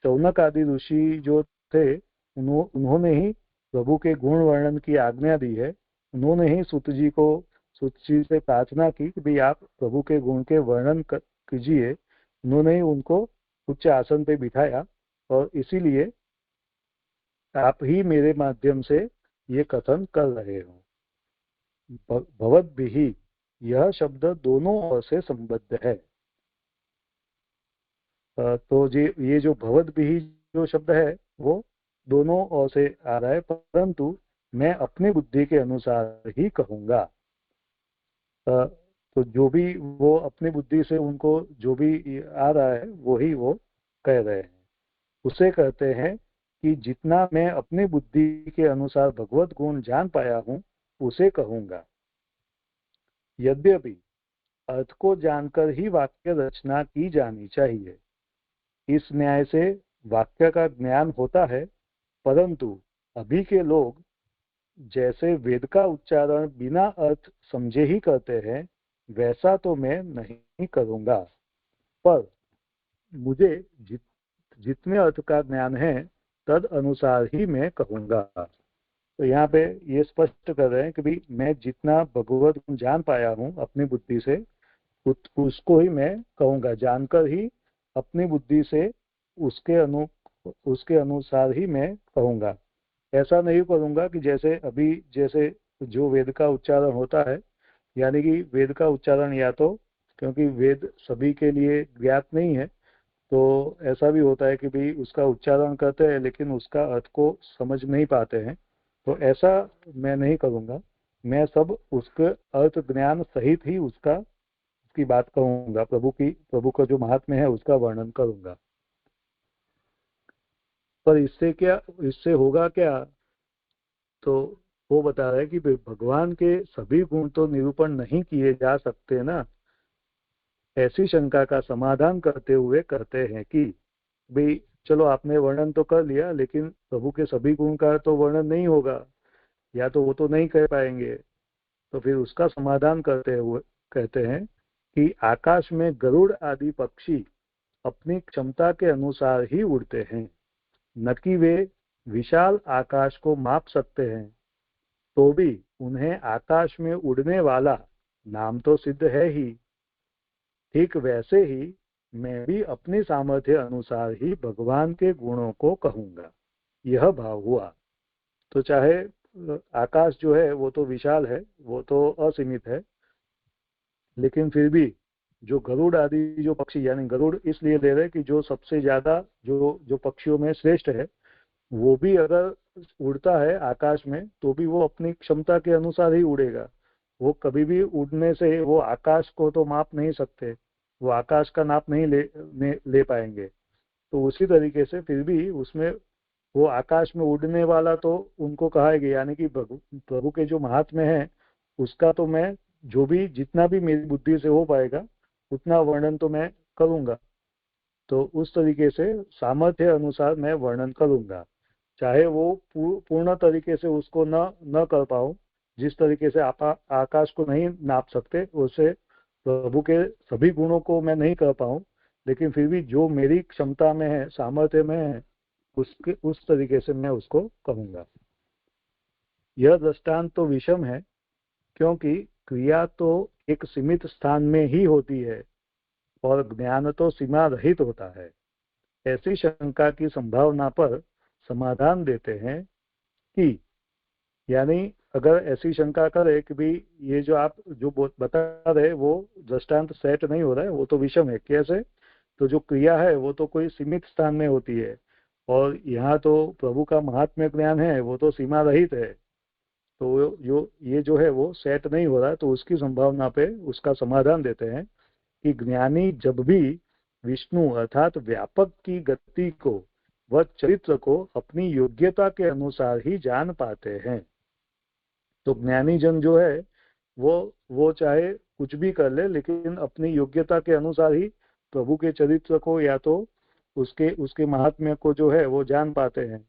शौनक आदि ऋषि जो थे उन्होंने ही प्रभु के गुण वर्णन की आज्ञा दी है। उन्होंने ही सुत जी से प्रार्थना की कि भाई आप प्रभु के गुण के वर्णन कीजिए। उन्होंने ही उनको उच्च आसन पे बिठाया और इसीलिए आप ही मेरे माध्यम से ये कथन कर रहे हो। भवद्भिः, यह शब्द दोनों ओर से संबद्ध है। तो ये जो भवद्भिः जो शब्द है वो दोनों ओर से आ रहा है, परंतु मैं अपनी बुद्धि के अनुसार ही कहूंगा। तो जो भी वो अपनी बुद्धि से उनको जो भी आ रहा है वही वो कह रहे हैं। उसे कहते हैं कि जितना मैं अपनी बुद्धि के अनुसार भगवत गुण जान पाया हूँ उसे कहूंगा। यद्यपि अर्थ को जानकर ही वाक्य रचना की जानी चाहिए, इस न्याय से वाक्य का ज्ञान होता है, परंतु अभी के लोग जैसे वेद का उच्चारण बिना अर्थ समझे ही करते हैं वैसा तो मैं नहीं करूंगा, पर मुझे जितने अर्थ का ज्ञान है तद अनुसार ही मैं कहूंगा। तो यहाँ पे ये स्पष्ट कर रहे हैं कि भाई मैं जितना भगवत गुण जान पाया हूँ अपनी बुद्धि से उसको ही मैं कहूंगा, जानकर ही अपनी बुद्धि से उसके अनुसार ही मैं कहूंगा। ऐसा नहीं करूंगा कि जैसे जो वेद का उच्चारण होता है, यानी कि वेद का उच्चारण या तो क्योंकि वेद सभी के लिए ज्ञात नहीं है, तो ऐसा भी होता है कि भाई उसका उच्चारण करते हैं लेकिन उसका अर्थ को समझ नहीं पाते हैं। तो ऐसा मैं नहीं करूंगा, मैं सब उसके अर्थ ज्ञान सहित ही उसकी बात कहूंगा, प्रभु का जो महात्म्य है उसका वर्णन करूंगा। पर इससे होगा क्या, तो वो बता रहा है कि भगवान के सभी गुण तो निरूपण नहीं किए जा सकते ना। ऐसी शंका का समाधान करते हुए कहते हैं कि भाई चलो आपने वर्णन तो कर लिया लेकिन प्रभु के सभी गुण का तो वर्णन नहीं होगा, या तो वो तो नहीं कह पाएंगे। तो फिर उसका समाधान करते हुए कहते हैं कि आकाश में गरुड़ आदि पक्षी अपनी क्षमता के अनुसार ही उड़ते हैं, न कि वे विशाल आकाश को माप सकते हैं, तो भी उन्हें आकाश में उड़ने वाला नाम तो सिद्ध है ही। ठीक वैसे ही मैं भी अपनी सामर्थ्य अनुसार ही भगवान के गुणों को कहूंगा, यह भाव हुआ। तो चाहे आकाश जो है वो तो विशाल है, वो तो असीमित है, लेकिन फिर भी जो गरुड़ आदि जो पक्षी, यानी गरुड़ इसलिए ले रहे कि जो सबसे ज्यादा जो पक्षियों में श्रेष्ठ है, वो भी अगर उड़ता है आकाश में तो भी वो अपनी क्षमता के अनुसार ही उड़ेगा। वो कभी भी उड़ने से वो आकाश को तो माप नहीं सकते, वो आकाश का नाप नहीं ले पाएंगे। तो उसी तरीके से फिर भी उसमें वो आकाश में उड़ने वाला तो उनको कहाएगा, यानी कि प्रभु के जो महात्म्य है उसका तो मैं जो भी जितना भी मेरी बुद्धि से हो पाएगा उतना वर्णन तो मैं करूंगा। तो उस तरीके से सामर्थ्य अनुसार मैं वर्णन करूंगा, चाहे वो पूर्ण तरीके से उसको न कर पाऊं, जिस तरीके से आकाश को नहीं नाप सकते उसे प्रभु के सभी गुणों को मैं नहीं कर पाऊं, लेकिन फिर भी जो मेरी क्षमता में है, सामर्थ्य में है, उस तरीके से मैं उसको कहूंगा। यह दृष्टांत तो विषम है, क्योंकि क्रिया तो एक सीमित स्थान में ही होती है और ज्ञान तो सीमा रहित होता है। ऐसी शंका की संभावना पर समाधान देते हैं कि, यानी अगर ऐसी शंका करे कि भी ये जो आप जो बता रहे वो दृष्टांत सेट नहीं हो रहा है, वो तो विषम है। कैसे? तो जो क्रिया है वो तो कोई सीमित स्थान में होती है और यहाँ तो प्रभु का महात्म्य ज्ञान है वो तो सीमा रहित है, तो ये जो है वो सेट नहीं हो रहा है। तो उसकी संभावना पे उसका समाधान देते हैं कि ज्ञानी जब भी विष्णु अर्थात व्यापक की गति को व चरित्र को अपनी योग्यता के अनुसार ही जान पाते हैं। तो ज्ञानी जन जो है वो चाहे कुछ भी कर ले, लेकिन अपनी योग्यता के अनुसार ही प्रभु के चरित्र को या तो उसके उसके महात्म्य को जो है वो जान पाते हैं।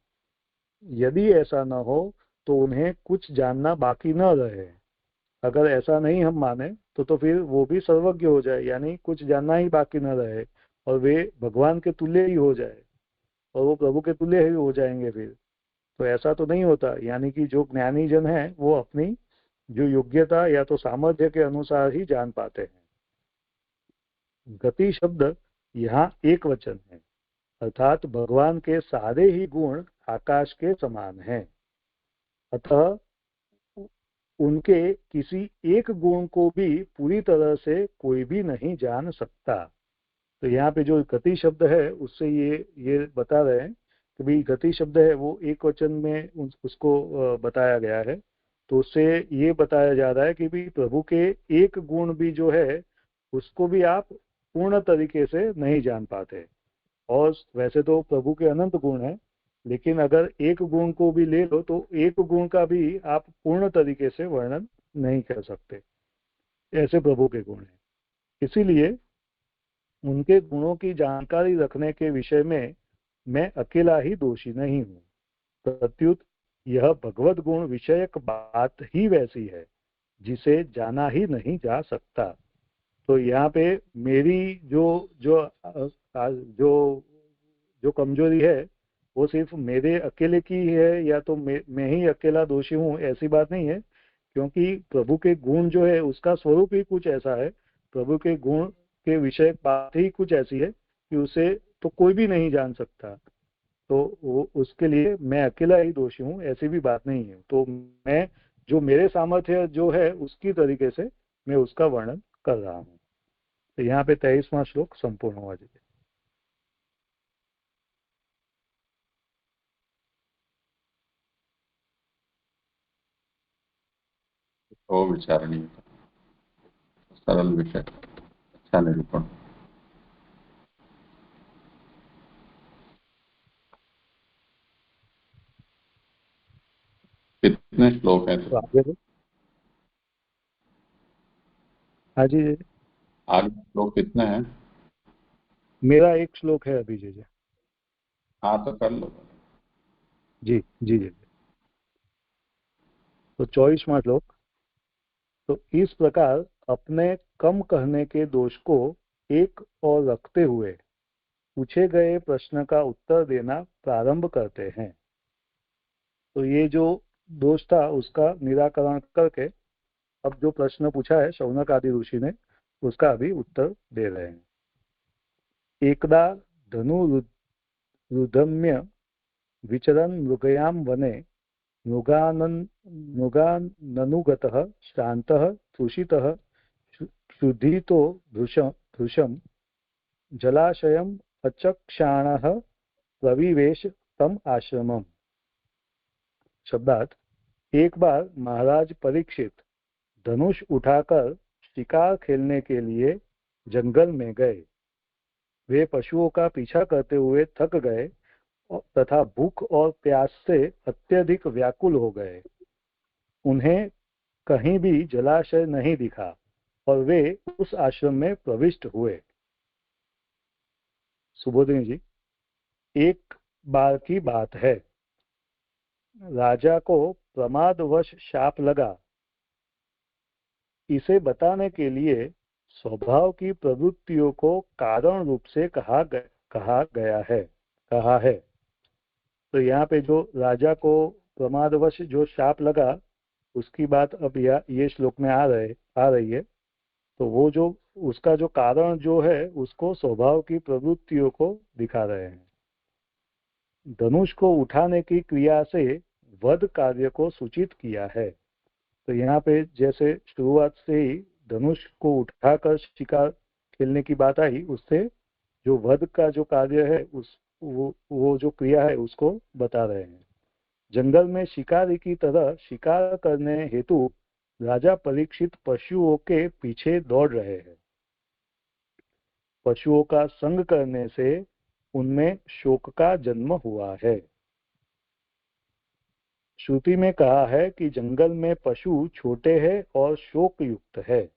यदि ऐसा न हो तो उन्हें कुछ जानना बाकी न रहे। अगर ऐसा नहीं हम माने तो फिर वो भी सर्वज्ञ हो जाए, यानी कुछ जानना ही बाकी न रहे और वे भगवान के तुल्य ही हो जाए और वो प्रभु के तुल्य ही हो जाएंगे फिर। तो ऐसा तो नहीं होता, यानी कि जो ज्ञानी जन है वो अपनी जो योग्यता या तो सामर्थ्य के अनुसार ही जान पाते हैं। गति शब्द यहाँ एक वचन है, अर्थात भगवान के सारे ही गुण आकाश के समान हैं, अतः उनके किसी एक गुण को भी पूरी तरह से कोई भी नहीं जान सकता। तो यहाँ पे जो गति शब्द है उससे ये बता रहे हैं कि भाई गति शब्द है वो एक वचन में उसको बताया गया है। तो उससे ये बताया जा रहा है कि भाई प्रभु के एक गुण भी जो है उसको भी आप पूर्ण तरीके से नहीं जान पाते। और वैसे तो प्रभु के अनंत गुण है, लेकिन अगर एक गुण को भी ले लो तो एक गुण का भी आप पूर्ण तरीके से वर्णन नहीं कर सकते, ऐसे प्रभु के गुण हैं। इसीलिए उनके गुणों की जानकारी रखने के विषय में मैं अकेला ही दोषी नहीं हूँ। प्रत्युत यह भगवत गुण विषयक बात ही वैसी है जिसे जाना ही नहीं जा सकता। तो यहाँ पे मेरी जो जो जो जो कमजोरी है वो सिर्फ मेरे अकेले की है या तो मैं ही अकेला दोषी हूँ, ऐसी बात नहीं है। क्योंकि प्रभु के गुण जो है उसका स्वरूप ही कुछ ऐसा है, प्रभु के गुण के विषय बात ही कुछ ऐसी है कि उसे तो कोई भी नहीं जान सकता। तो वो उसके लिए मैं अकेला ही दोषी हूँ, ऐसी भी बात नहीं है। तो मैं जो मेरे सामर्थ्य जो है उसकी तरीके से मैं उसका वर्णन कर रहा हूँ। तो यहाँ पे 23वां श्लोक संपूर्ण हुआ जी। ओ विचारणीय सरल विषय, अच्छा निरूपण। कितने श्लोक हैं? तो आगे हाँ जी जी। आगे श्लोक कितने हैं? मेरा एक श्लोक है अभी जी। हाँ तो कर लो। जी जी जी। तो 24वां श्लोक। तो इस प्रकार अपने कम कहने के दोष को एक और रखते हुए पूछे गए प्रश्न का उत्तर देना प्रारंभ करते हैं। तो ये जो दोष था उसका निराकरण करके अब जो प्रश्न पूछा है शौनक आदि ऋषि ने उसका अभी उत्तर दे रहे हैं। एकदा धनुरुद्धम्य विचरन् मृगयां वने मृगाननुगतः श्रान्तः तृषितः क्षुधितो भृशं जलाशयम् अचक्षाणः प्रविवेश तम आश्रमम। शब्दार्थ। एक बार महाराज परीक्षित धनुष उठाकर शिकार खेलने के लिए जंगल में गए। वे पशुओं का पीछा करते हुए थक गए तथा भूख और प्यास से अत्यधिक व्याकुल हो गए। उन्हें कहीं भी जलाशय नहीं दिखा और वे उस आश्रम में प्रविष्ट हुए। सुबोधिनी जी, एक बार की बात है, राजा को प्रमादवश शाप लगा। इसे बताने के लिए स्वभाव की प्रवृत्तियों को कारण रूप से कहा है। तो यहाँ पे जो राजा को प्रमादवश जो शाप लगा उसकी बात अब ये श्लोक में आ रही है। तो वो जो उसका जो कारण जो है उसको स्वभाव की प्रवृत्तियों को दिखा रहे हैं। धनुष को उठाने की क्रिया से वध कार्य को सूचित किया है। तो यहाँ पे जैसे शुरुआत से ही धनुष को उठाकर शिकार खेलने की बात आई, उससे जो वध का जो कार्य है वो जो क्रिया है उसको बता रहे हैं। जंगल में शिकारी की तरह शिकार करने हेतु राजा परीक्षित पशुओं के पीछे दौड़ रहे हैं। पशुओं का संग करने से उनमें शोक का जन्म हुआ है। श्रुति में कहा है कि जंगल में पशु छोटे हैं और शोक युक्त है।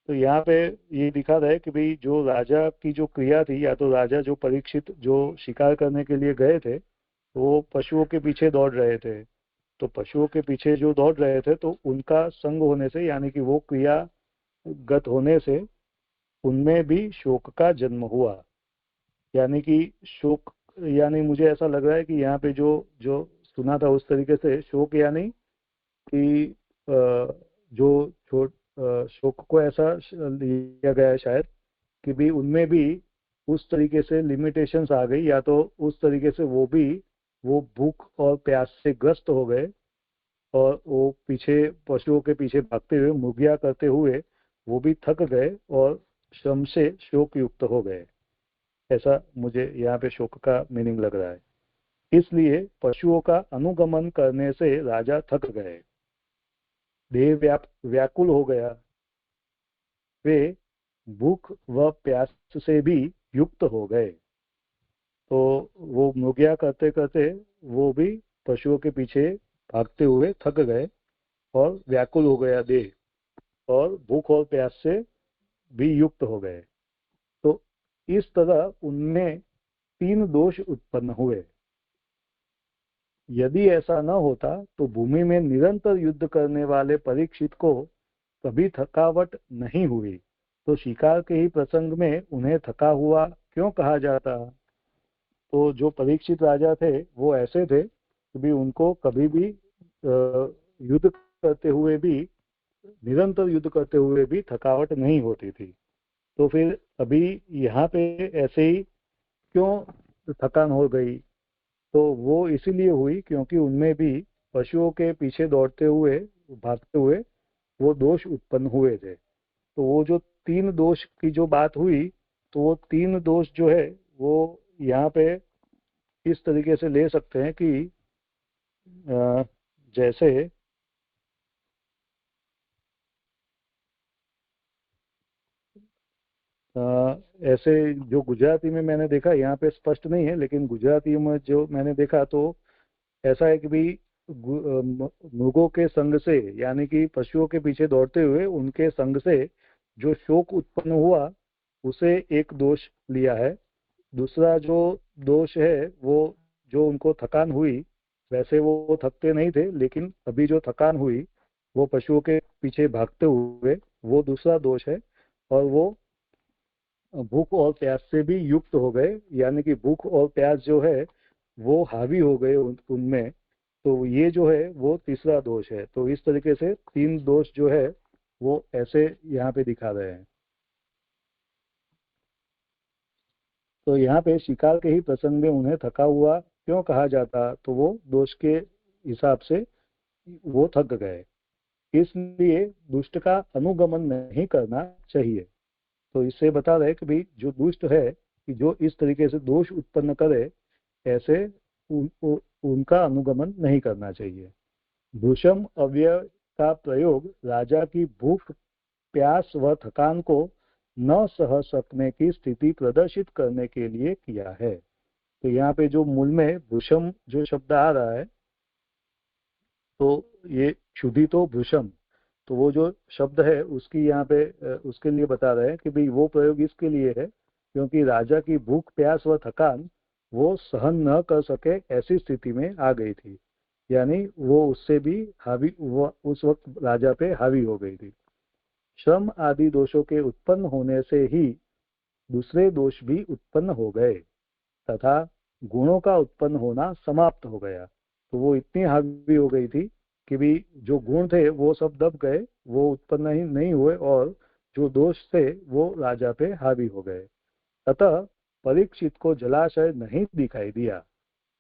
तो यहाँ पे ये दिखा रहा है कि भाई जो राजा की जो क्रिया थी, या तो राजा जो परीक्षित जो शिकार करने के लिए गए थे, वो पशुओं के पीछे दौड़ रहे थे। तो पशुओं के पीछे जो दौड़ रहे थे, तो उनका संग होने से, यानी कि वो क्रियागत होने से उनमें भी शोक का जन्म हुआ। यानी कि शोक, यानी मुझे ऐसा लग रहा है कि यहाँ पे जो जो सुना था उस तरीके से शोक, यानी कि जो शोक को ऐसा लिया गया है शायद कि भी उनमें भी उस तरीके से लिमिटेशंस आ गई, या तो उस तरीके से वो भूख और प्यास से ग्रस्त हो गए, और वो पीछे पशुओं के पीछे भागते हुए मुगिया करते हुए वो भी थक गए और श्रम से शोक युक्त हो गए। ऐसा मुझे यहाँ पे शोक का मीनिंग लग रहा है। इसलिए पशुओं का अनुगमन करने से राजा थक गए, देह व्याकुल हो गया, वे भूख व प्यास से भी युक्त हो गए। तो वो मुगिया करते करते वो भी पशुओं के पीछे भागते हुए थक गए और व्याकुल हो गया देह, और भूख और प्यास से भी युक्त हो गए। तो इस तरह उनमें 3 दोष उत्पन्न हुए। यदि ऐसा न होता तो भूमि में निरंतर युद्ध करने वाले परीक्षित को कभी थकावट नहीं हुई, तो शिकार के ही प्रसंग में उन्हें थका हुआ क्यों कहा जाता। तो जो परीक्षित राजा थे वो ऐसे थे कि भी उनको कभी भी युद्ध करते हुए भी, निरंतर युद्ध करते हुए भी थकावट नहीं होती थी। तो फिर अभी यहाँ पे ऐसे ही क्यों थकान हो गई, तो वो इसीलिए हुई क्योंकि उनमें भी पशुओं के पीछे दौड़ते हुए, भागते हुए वो दोष उत्पन्न हुए थे। तो वो जो 3 दोष की जो बात हुई, तो वो 3 दोष जो है वो यहाँ पे इस तरीके से ले सकते हैं कि जैसे ऐसे जो गुजराती में मैंने देखा, यहाँ पे स्पष्ट नहीं है, लेकिन गुजराती में जो मैंने देखा तो ऐसा है कि भाई मृगों के संग से, यानी कि पशुओं के पीछे दौड़ते हुए उनके संग से जो शोक उत्पन्न हुआ उसे एक दोष लिया है। दूसरा जो दोष है वो जो उनको थकान हुई, वैसे वो थकते नहीं थे, लेकिन अभी जो थकान हुई वो पशुओं के पीछे भागते हुए, वो दूसरा दोष है। और वो भूख और प्यास से भी युक्त हो गए, यानी कि भूख और प्यास जो है वो हावी हो गए उनमें। तो ये जो है वो तीसरा दोष है। तो इस तरीके से 3 दोष जो है वो ऐसे यहाँ पे दिखा रहे हैं। तो यहाँ पे शिकार के ही प्रसंग में उन्हें थका हुआ क्यों कहा जाता, तो वो दोष के हिसाब से वो थक गए, इसलिए दुष्ट का अनुगमन नहीं करना चाहिए। तो इससे बता रहे कि भाई जो दुष्ट है कि जो इस तरीके से दोष उत्पन्न करे, ऐसे उनका अनुगमन नहीं करना चाहिए। भूषम अव्यय का प्रयोग राजा की भूख, प्यास व थकान को न सह सकने की स्थिति प्रदर्शित करने के लिए किया है। तो यहाँ पे जो मूल में भूषम जो शब्द आ रहा है, तो ये क्षुधितो भूषम, तो वो जो शब्द है उसकी यहाँ पे उसके लिए बता रहे हैं कि भाई वो प्रयोग इसके लिए है क्योंकि राजा की भूख, प्यास व थकान वो सहन न कर सके ऐसी स्थिति में आ गई थी, यानी वो उससे भी हावी, वो उस वक्त राजा पे हावी हो गई थी। श्रम आदि दोषों के उत्पन्न होने से ही दूसरे दोष भी उत्पन्न हो गए तथा गुणों का उत्पन्न होना समाप्त हो गया। तो वो इतनी हावी हो गई थी कि भी जो गुण थे वो सब दब गए, वो उत्पन्न ही नहीं हुए, और जो दोष थे वो राजा पे हावी हो गए। अतः परीक्षित को जलाशय नहीं दिखाई दिया।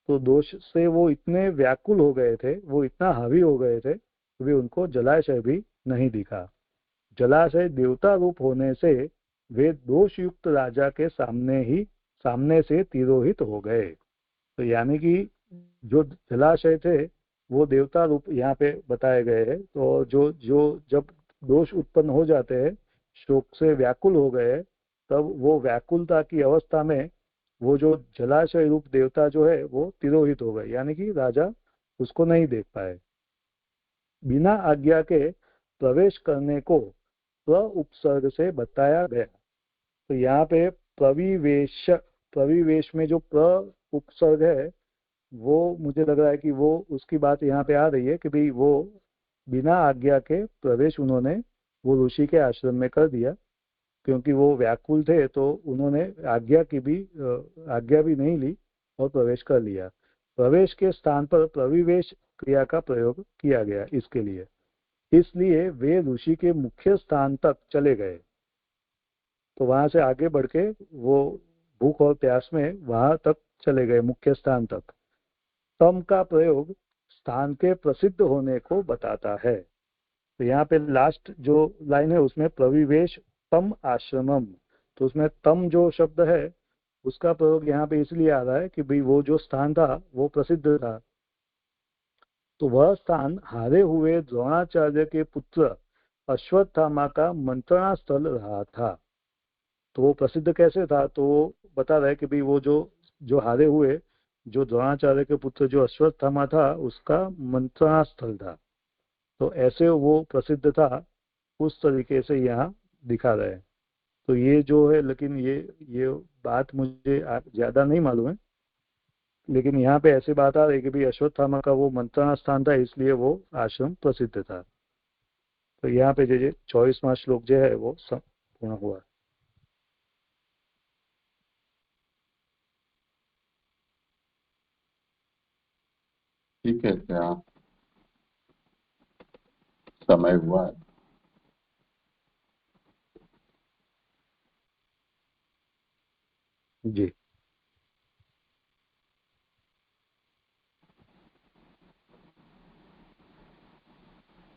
तो दोष से वो इतने व्याकुल हो गए थे, वो इतना हावी हो गए थे कि भी उनको जलाशय भी नहीं दिखा। जलाशय देवता रूप होने से वे दोष युक्त राजा के सामने से तिरोहित हो गए। तो यानी कि जो जलाशय थे वो देवता रूप यहाँ पे बताए गए हैं। तो जो जो जब दोष उत्पन्न हो जाते हैं, शोक से व्याकुल हो गए, तब वो व्याकुलता की अवस्था में वो जो जलाशय रूप देवता जो है वो तिरोहित हो गए, यानी कि राजा उसको नहीं देख पाए। बिना आज्ञा के प्रवेश करने को प्र उपसर्ग से बताया गया। तो यहाँ पे प्रविवेश में जो प्र उपसर्ग है वो मुझे लग रहा है कि वो उसकी बात यहाँ पे आ रही है कि भाई वो बिना आज्ञा के प्रवेश उन्होंने वो ऋषि के आश्रम में कर दिया, क्योंकि वो व्याकुल थे तो उन्होंने आज्ञा भी नहीं ली और प्रवेश कर लिया। प्रवेश के स्थान पर प्रविवेश क्रिया का प्रयोग किया गया इसके लिए, इसलिए वे ऋषि के मुख्य स्थान तक चले गए। तो वहां से आगे बढ़ के वो भूख और प्यास में वहां तक चले गए, मुख्य स्थान तक। तम का प्रयोग स्थान के प्रसिद्ध होने को बताता है। तो यहाँ पे लास्ट जो लाइन है उसमें प्रविवेश तम आश्रमम, तो उसमें तम जो शब्द है उसका प्रयोग यहाँ पे इसलिए आ रहा है कि भाई वो जो स्थान था वो प्रसिद्ध था। तो वह स्थान हारे हुए द्रोणाचार्य के पुत्र अश्वत्थामा का मंत्रणा स्थल रहा था। तो वो प्रसिद्ध कैसे था, तो वो बता रहा है कि भाई वो जो हारे हुए जो द्रोणाचार्य के पुत्र जो अश्वत्थामा था उसका मंत्रणा स्थल था। तो ऐसे वो प्रसिद्ध था, उस तरीके से यहाँ दिखा रहे हैं। तो ये जो है, लेकिन ये बात मुझे ज्यादा नहीं मालूम है, लेकिन यहाँ पे ऐसी बात आ रही है कि भाई अश्वत्थामा का वो मंत्रणा स्थान था इसलिए वो आश्रम प्रसिद्ध था। तो यहाँ पे जो 24वां श्लोक जो है वो पूर्ण हुआ। ठीक है, क्या समय हुआ है? जी।